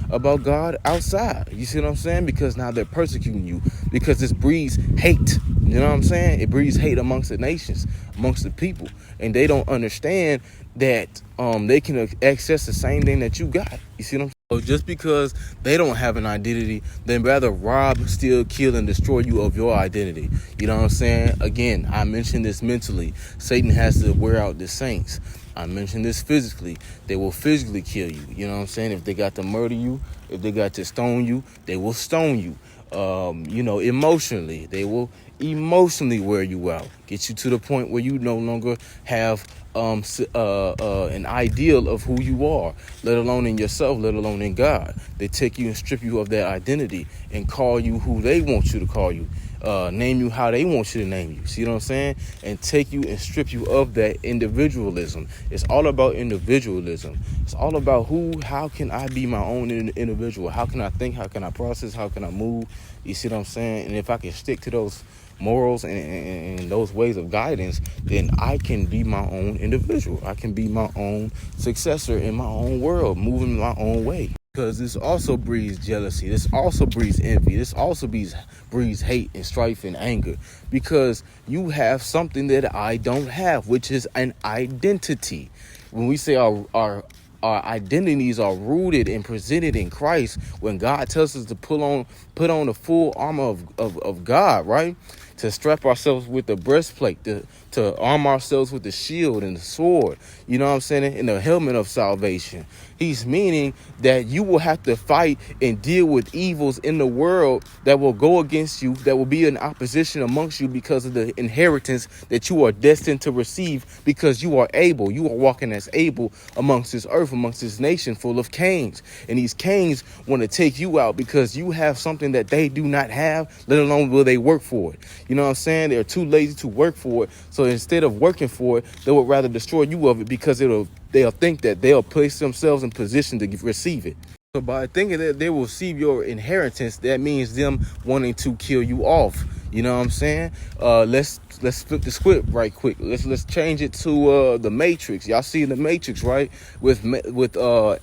about God outside? You see what I'm saying? Because now they're persecuting you. Because this breeds hate. You know what I'm saying? It breeds hate amongst the nations, amongst the people. And they don't understand that they can access the same thing that you got. You see what I'm saying? So just because they don't have an identity, they'd rather rob, steal, kill, and destroy you of your identity. You know what I'm saying? Again, I mentioned this mentally. Satan has to wear out the saints. I mentioned this physically. They will physically kill you. You know what I'm saying? If they got to murder you, if they got to stone you, they will stone you. Emotionally, they will emotionally wear you out, get you to the point where you no longer have an ideal of who you are, let alone in yourself, let alone in God. They take you and strip you of that identity and call you who they want you to call you, name you how they want you to name you. See what I'm saying? And take you and strip you of that individualism. It's all about individualism. It's all about how can I be my own individual? How can I think? How can I process? How can I move? You see what I'm saying? And if I can stick to those morals and those ways of guidance, then I can be my own individual. I can be my own successor in my own world, moving my own way. Because this also breeds jealousy. This also breeds envy. This also breeds hate and strife and anger. Because you have something that I don't have, which is an identity. When we say our identities are rooted and presented in Christ, when God tells us to put on the full armor of God, right? To strap ourselves with the breastplate, to arm ourselves with the shield and the sword, you know what I'm saying, and the helmet of salvation. He's meaning that you will have to fight and deal with evils in the world that will go against you, that will be in opposition amongst you because of the inheritance that you are destined to receive, because you are walking as able amongst this earth, amongst this nation full of kings. And these kings want to take you out because you have something that they do not have, let alone will they work for it. You know what I'm saying? They're too lazy to work for it. So instead of working for it, they would rather destroy you of it because they'll think that they'll place themselves in position to receive it. So by thinking that they will receive your inheritance, that means them wanting to kill you off. You know what I'm saying? Let's flip the script right quick. Let's change it to the Matrix. Y'all see the Matrix, right? With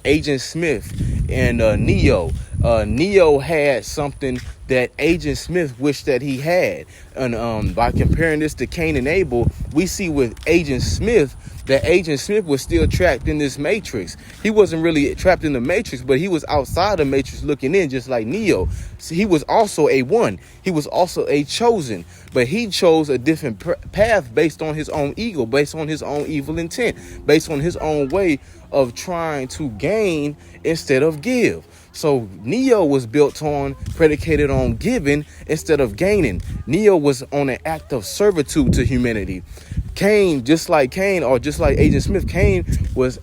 Agent Smith and Neo. Neo had something that Agent Smith wished that he had. And by comparing this to Cain and Abel, we see with Agent Smith that Agent Smith was still trapped in this Matrix. He wasn't really trapped in the Matrix, but he was outside the Matrix looking in, just like Neo. So he was also a one. He was also a chosen, but he chose a different path based on his own ego, based on his own evil intent, based on his own way of trying to gain instead of give. So Neo was predicated on giving instead of gaining. Neo was on an act of servitude to humanity. Cain, just like Agent Smith, Cain was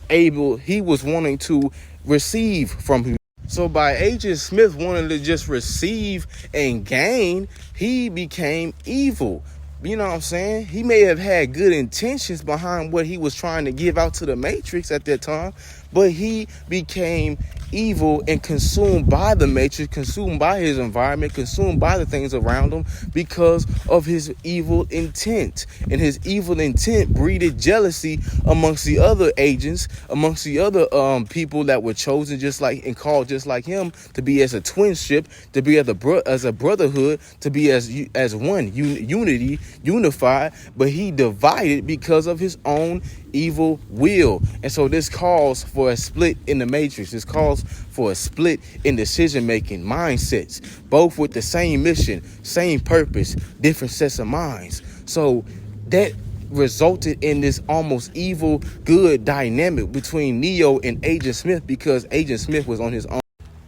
wanting to receive from humanity. So by Agent Smith wanting to just receive and gain, he became evil. You know what I'm saying? He may have had good intentions behind what he was trying to give out to the Matrix at that time, but he became evil and consumed by the Matrix, consumed by his environment, consumed by the things around him because of his evil intent. And his evil intent breeded jealousy amongst the other agents, amongst the other people that were chosen and called just like him, to be as a twinship, to be as a brotherhood, to be as one, unity, unified, but he divided because of his own evil will. And so this calls for a split in the Matrix. This calls for a split in decision-making mindsets, both with the same mission, same purpose, different sets of minds. So that resulted in this almost evil good dynamic between Neo and Agent Smith, because Agent Smith was on his own.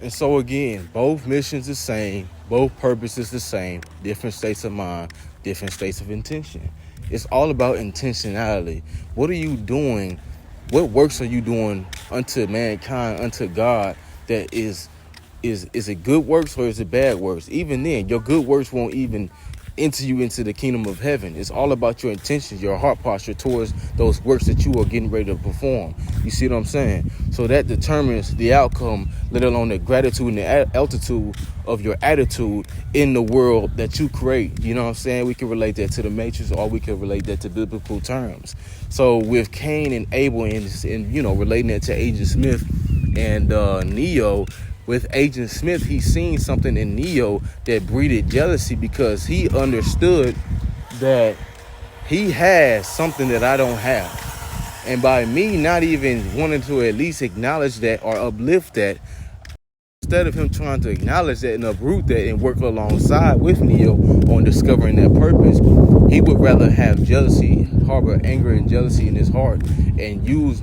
And so again, both missions the same, both purposes the same, different states of mind, different states of intention. It's all about intentionality. What are you doing? What works are you doing unto mankind, unto God, that is it good works or is it bad works? Even then, your good works won't even enter you into the kingdom of heaven. It's all about your intentions, your heart posture towards those works that you are getting ready to perform. You see what I'm saying? So that determines the outcome, let alone the gratitude and the altitude of your attitude in the world that you create. You know what I'm saying? We can relate that to the Matrix, or we can relate that to biblical terms. So with Cain and Abel, and you know, relating that to Agent Smith and Neo, with Agent Smith, he seen something in Neo that breeded jealousy, because he understood that he has something that I don't have. And by me not even wanting to at least acknowledge that or uplift that, instead of him trying to acknowledge that and uproot that and work alongside with Neo on discovering that purpose, he would rather have jealousy, harbor anger and jealousy in his heart, and use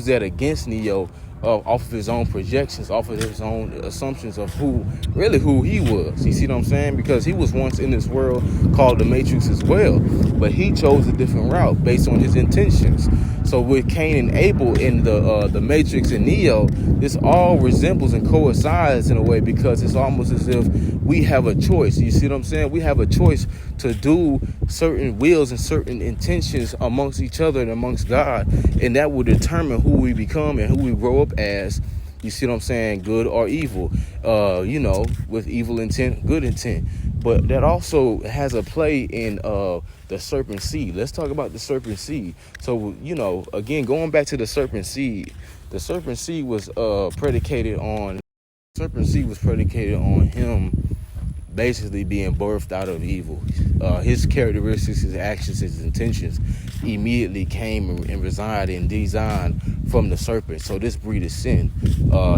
that against Neo, off of his own projections, off of his own assumptions of who he was. You see what I'm saying? Because he was once in this world called the Matrix as well, but he chose a different route based on his intentions. So with Cain and Abel in the Matrix and Neo, this all resembles and coincides in a way, because it's almost as if we have a choice. You see what I'm saying? We have a choice to do certain wills and certain intentions amongst each other and amongst God, and that will determine who we become and who we grow up as. You see what I'm saying? Good or evil, with evil intent, good intent. But that also has a play in the serpent seed. Let's talk about the serpent seed. So, again, going back to the serpent seed was predicated on him basically being birthed out of evil. His characteristics, his actions, his intentions immediately came and resided and designed from the serpent. So this breeded sin.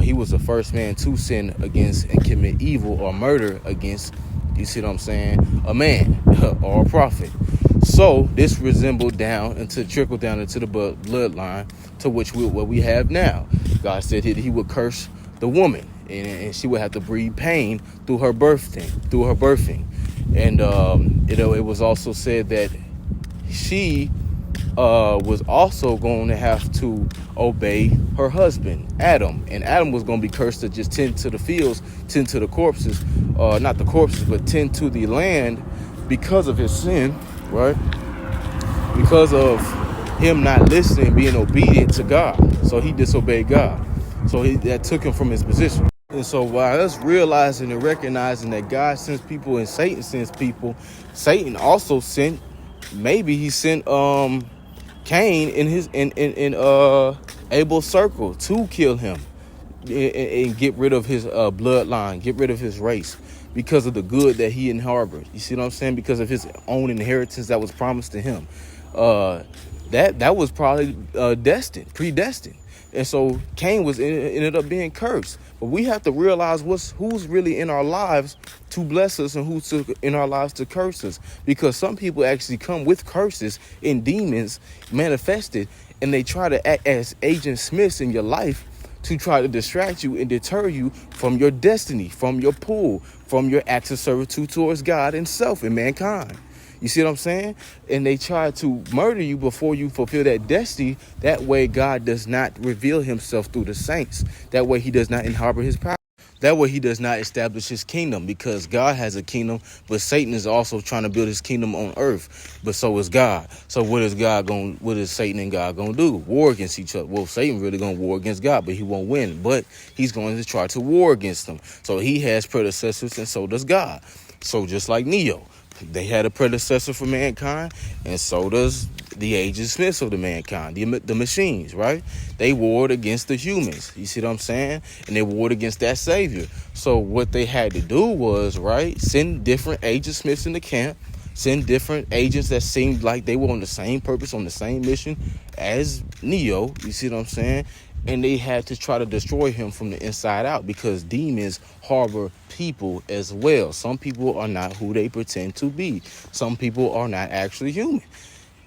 He was the first man to sin against and commit evil or murder against, you see what I'm saying, a man or a prophet. So this resembled trickled down into the bloodline, to which what we have now. God said he would curse the woman, and she would have to breed pain through her birthing. And it was also said that she was also going to have to obey her husband, Adam. And Adam was going to be cursed to just tend to the fields, tend to the corpses, not the corpses, but tend to the land because of his sin, right? Because of him not listening, being obedient to God. So he disobeyed God. So that took him from his position. And so by us realizing and recognizing that God sends people and Satan sends people, Satan also sent, maybe he sent Cain in Abel's circle to kill him and get rid of his bloodline, get rid of his race, because of the good that he harbored. You see what I'm saying? Because of his own inheritance that was promised to him. That was probably predestined. And so Cain ended up being cursed. But we have to realize who's really in our lives to bless us and who's in our lives to curse us. Because some people actually come with curses and demons manifested, and they try to act as Agent Smiths in your life to try to distract you and deter you from your destiny, from your pull, from your acts of servitude towards God and self and mankind. You see what I'm saying? And they try to murder you before you fulfill that destiny. That way God does not reveal himself through the saints. That way he does not harbor his power. That way he does not establish his kingdom, because God has a kingdom, but Satan is also trying to build his kingdom on earth. But so is God. So what is Satan and God going to do? War against each other. Well, Satan really going to war against God, but he won't win. But he's going to try to war against them. So he has predecessors, and so does God. So just like Neo, they had a predecessor for mankind, and so does the Agent Smiths of the mankind, the machines, right? They warred against the humans. You see what I'm saying? And they warred against that savior. So what they had to do was, right, send different Agent Smiths in the camp, send different agents that seemed like they were on the same purpose, on the same mission as Neo. You see what I'm saying? And they had to try to destroy him from the inside out, because demons harbor people as well. Some people are not who they pretend to be. Some people are not actually human.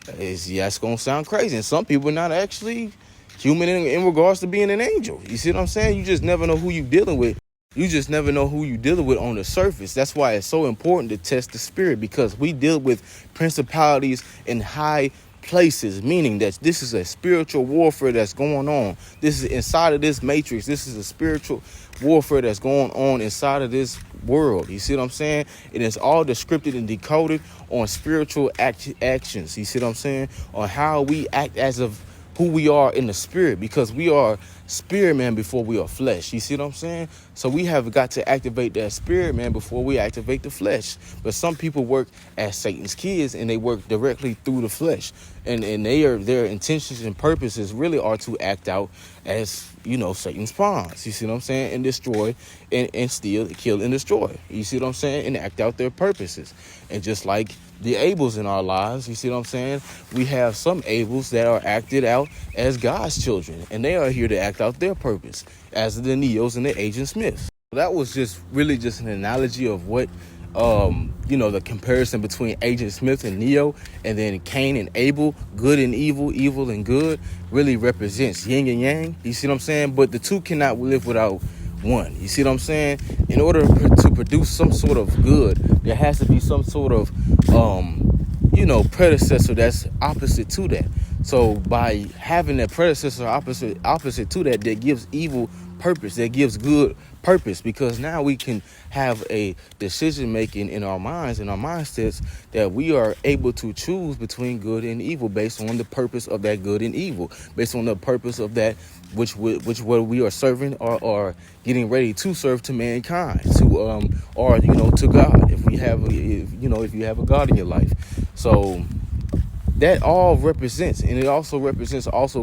That's gonna sound crazy, and some people are not actually human in regards to being an angel. You see what I'm saying? You just never know who you dealing with. You just never know who you dealing with on the surface. That's why it's so important to test the spirit, because we deal with principalities in high places, meaning that this is a spiritual warfare that's going on. This is inside of this matrix. This is a spiritual warfare that's going on inside of this world. You see what I'm saying? It is all descripted and decoded on spiritual actions. You see what I'm saying? On how we act as of who we are in the spirit, because we are spirit man before we are flesh. You see what I'm saying? So we have got to activate that spirit man before we activate the flesh. But some people work as Satan's kids, and they work directly through the flesh, and their intentions and purposes really are to act out as, you know, Satan's pawns. You see what I'm saying? And destroy and steal, kill, and destroy. You see what I'm saying? And act out their purposes. And just like the Abels in our lives, you see what I'm saying? We have some Abels that are acted out as God's children, and they are here to act out their purpose, as the Neos and the Agent Smiths. That was just really just an analogy of what, you know, the comparison between Agent Smith and Neo, and then Cain and Abel, good and evil, evil and good, really represents yin and yang. You see what I'm saying? But the two cannot live without one. You see what I'm saying? In order to produce some sort of good, there has to be some sort of, you know, predecessor that's opposite to that. So by having that predecessor opposite to that, that gives evil purpose, that gives good purpose, because now we can have a decision making in our minds, in our mindsets, that we are able to choose between good and evil based on the purpose of that good and evil, based on the purpose of that which what we are serving or getting ready to serve to mankind, to or, you know, to God, if you have a God in your life. So that all represents, and it also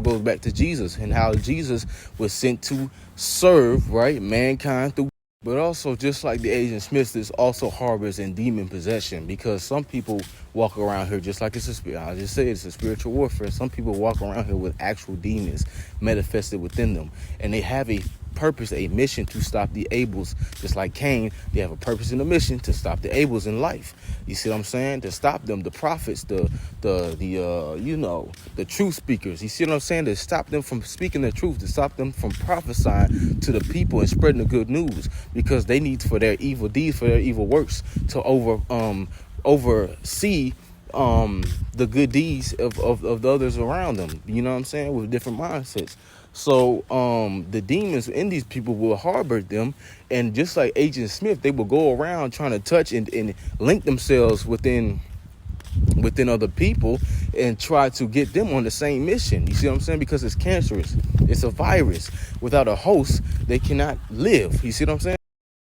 goes back to Jesus and how Jesus was sent to serve, right, mankind through. But also, just like the Agent Smith, this also harbors in demon possession, because some people walk around here just like it's a spirit. I just say it's a spiritual warfare. Some people walk around here with actual demons manifested within them, and they have a purpose, a mission to stop the Abels. Just like Cain, they have a purpose and a mission to stop the Abels in life. You see what I'm saying? To stop them, the prophets, the truth speakers. You see what I'm saying? To stop them from speaking the truth, to stop them from prophesying to the people and spreading the good news, because they need for their evil deeds, for their evil works, to oversee the good deeds of the others around them. You know what I'm saying? With different mindsets. So the demons in these people will harbor them, and just like Agent Smith, they will go around trying to touch and link themselves within other people and try to get them on the same mission. You see what I'm saying? Because it's cancerous. It's a virus. Without a host, they cannot live. You see what I'm saying?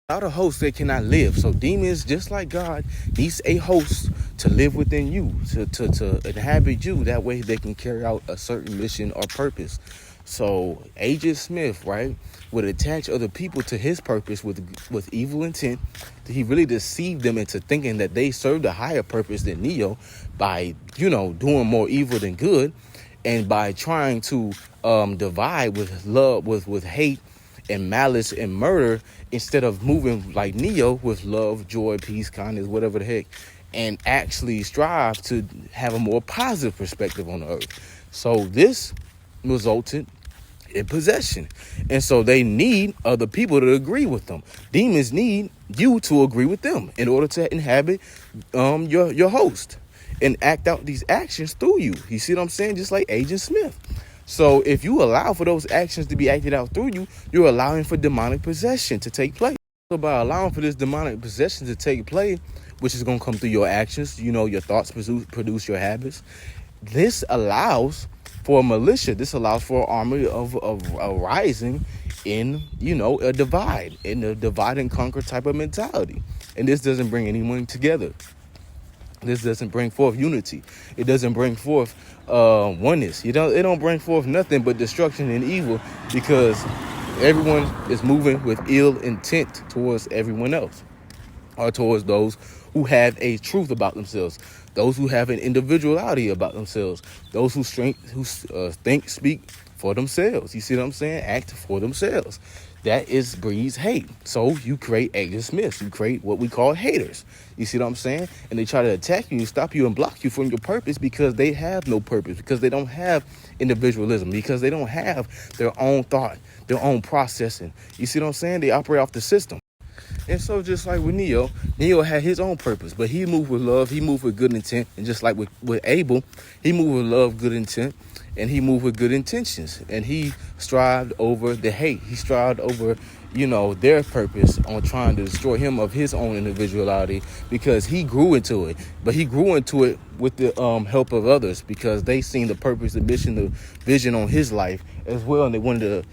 Without a host, they cannot live. So demons, just like God, needs a host to live within you, to inhabit you. That way they can carry out a certain mission or purpose. So Agent Smith, right, would attach other people to his purpose with evil intent. He really deceived them into thinking that they served a higher purpose than Neo by, you know, doing more evil than good, and by trying to divide with love, with hate and malice and murder, instead of moving like Neo with love, joy, peace, kindness, whatever the heck, and actually strive to have a more positive perspective on the earth. So this resulted in possession, and so they need other people to agree with them. Demons need you to agree with them in order to inhabit your host and act out these actions through you. You see what I'm saying? Just like Agent Smith. So if you allow for those actions to be acted out through you, you're allowing for demonic possession to take place. So by allowing for this demonic possession to take place, which is going to come through your actions, you know, your thoughts produce your habits. This allows for a militia. This allows for an army of rising in, you know, a divide and conquer type of mentality. And this doesn't bring anyone together. This doesn't bring forth unity. It doesn't bring forth oneness. It don't bring forth nothing but destruction and evil, because everyone is moving with ill intent towards everyone else, or towards those who have a truth about themselves, those who have an individuality about themselves, those who think, speak, for themselves. You see what I'm saying? Act for themselves. That breeds hate. So you create Agent Smiths. You create what we call haters. You see what I'm saying? And they try to attack you, stop you, and block you from your purpose because they have no purpose, because they don't have individualism, because they don't have their own thought, their own processing. You see what I'm saying? They operate off the system. And so just like with Neo had his own purpose, but he moved with love, he moved with good intent. And just like with Abel, he moved with love, good intent, and he moved with good intentions. And he strived over the hate. He strived over, their purpose on trying to destroy him of his own individuality, because he grew into it. But he grew into it with the help of others, because they seen the purpose, the mission, the vision on his life as well, and they wanted to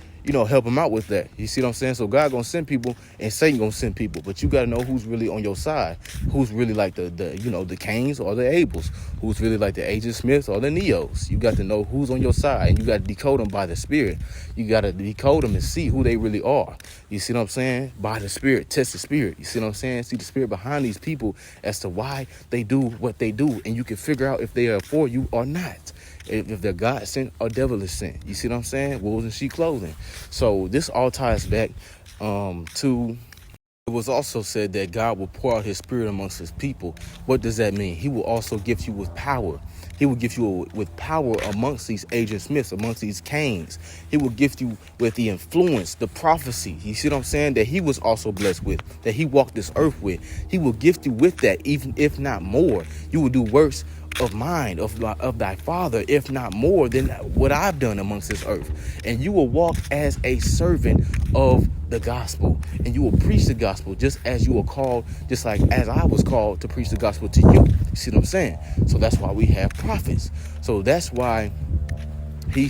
help him out with that. You see what I'm saying? So God gonna send people and Satan gonna send people, but you gotta know who's really on your side, who's really like the Cains or the Abels, who's really like the Agent Smiths or the Neos. You got to know who's on your side, and you got to decode them by the Spirit. You got to decode them and see who they really are. You see what I'm saying? By the Spirit, test the Spirit. You see what I'm saying? See the Spirit behind these people as to why they do what they do, and you can figure out if they are for you or not. If they're God sent or devil is sent. You see what I'm saying? Wolves in sheep clothing. So this all ties back to, it was also said that God will pour out his Spirit amongst his people. What does that mean? He will also gift you with power. He will gift you with power amongst these Agent Smiths, amongst these Cains. He will gift you with the influence, the prophecy. You see what I'm saying? That he was also blessed with, that he walked this earth with. He will gift you with that, even if not more. You will do works of mine, of thy Father, if not more than what I've done amongst this earth. And you will walk as a servant of the gospel, and you will preach the gospel just as you were called, just like as I was called to preach the gospel to you. You see what I'm saying? So that's why we have prophets. So that's why he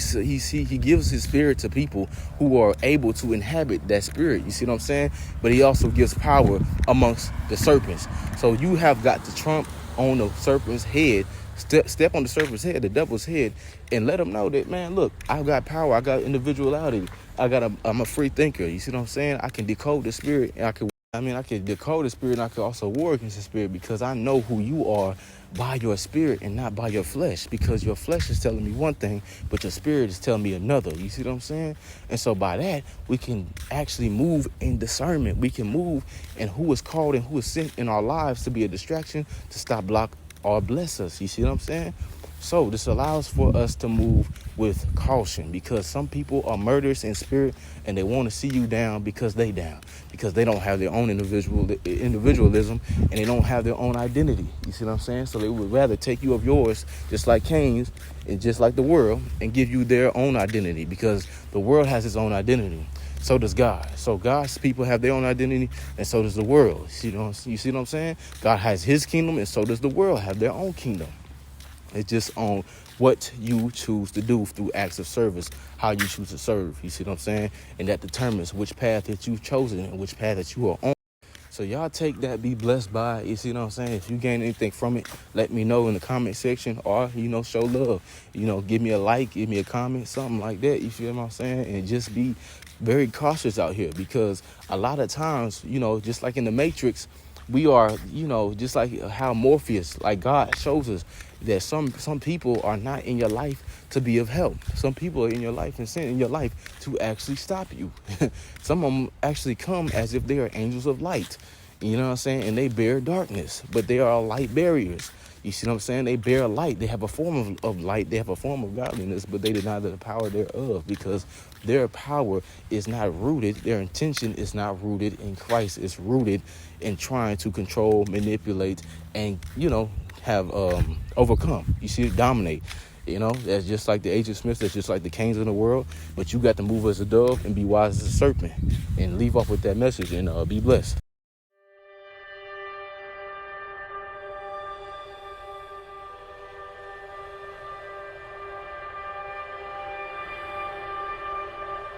gives his Spirit to people who are able to inhabit that Spirit. You see what I'm saying? But he also gives power amongst the serpents. So you have got to trump on the serpent's head, step on the serpent's head, the devil's head, and let him know that, man, look, I've got power, I got individuality, I'm a free thinker. You see what I'm saying? I can decode the Spirit, and I can decode the Spirit, and I can also war against the Spirit, because I know who you are by your Spirit and not by your flesh, because your flesh is telling me one thing, but your Spirit is telling me another. You see what I'm saying? And so by that, we can actually move in discernment. We can move in who is called and who is sent in our lives to be a distraction, to stop, block, or bless us. You see what I'm saying? So this allows for us to move with caution, because some people are murderous in spirit, and they want to see you down because they down, because they don't have their own individualism, and they don't have their own identity. You see what I'm saying? So they would rather take you of yours, just like Cain's, and just like the world, and give you their own identity, because the world has its own identity. So does God. So God's people have their own identity, and so does the world. You see what I'm saying? God has his kingdom, and so does the world have their own kingdom. It's just on what you choose to do through acts of service, how you choose to serve. You see what I'm saying? And that determines which path that you've chosen and which path that you are on. So y'all take that, be blessed by it. You see what I'm saying? If you gain anything from it, let me know in the comment section, or, show love. Give me a like, give me a comment, something like that. You feel what I'm saying? And just be very cautious out here, because a lot of times, just like in the Matrix, we are, just like how Morpheus, like God shows us that some people are not in your life to be of help. Some people are in your life and sent in your life to actually stop you. Some of them actually come as if they are angels of light. You know what I'm saying? And they bear darkness, but they are light barriers. You see what I'm saying? They bear light. They have a form of light. They have a form of godliness, but they deny the power thereof, because their power is not rooted. Their intention is not rooted in Christ. It's rooted in trying to control, manipulate, and, have overcome. You see, dominate. That's just like the Agent Smiths. That's just like the Cains in the world. But you got to move as a dove and be wise as a serpent, and leave off with that message, and be blessed.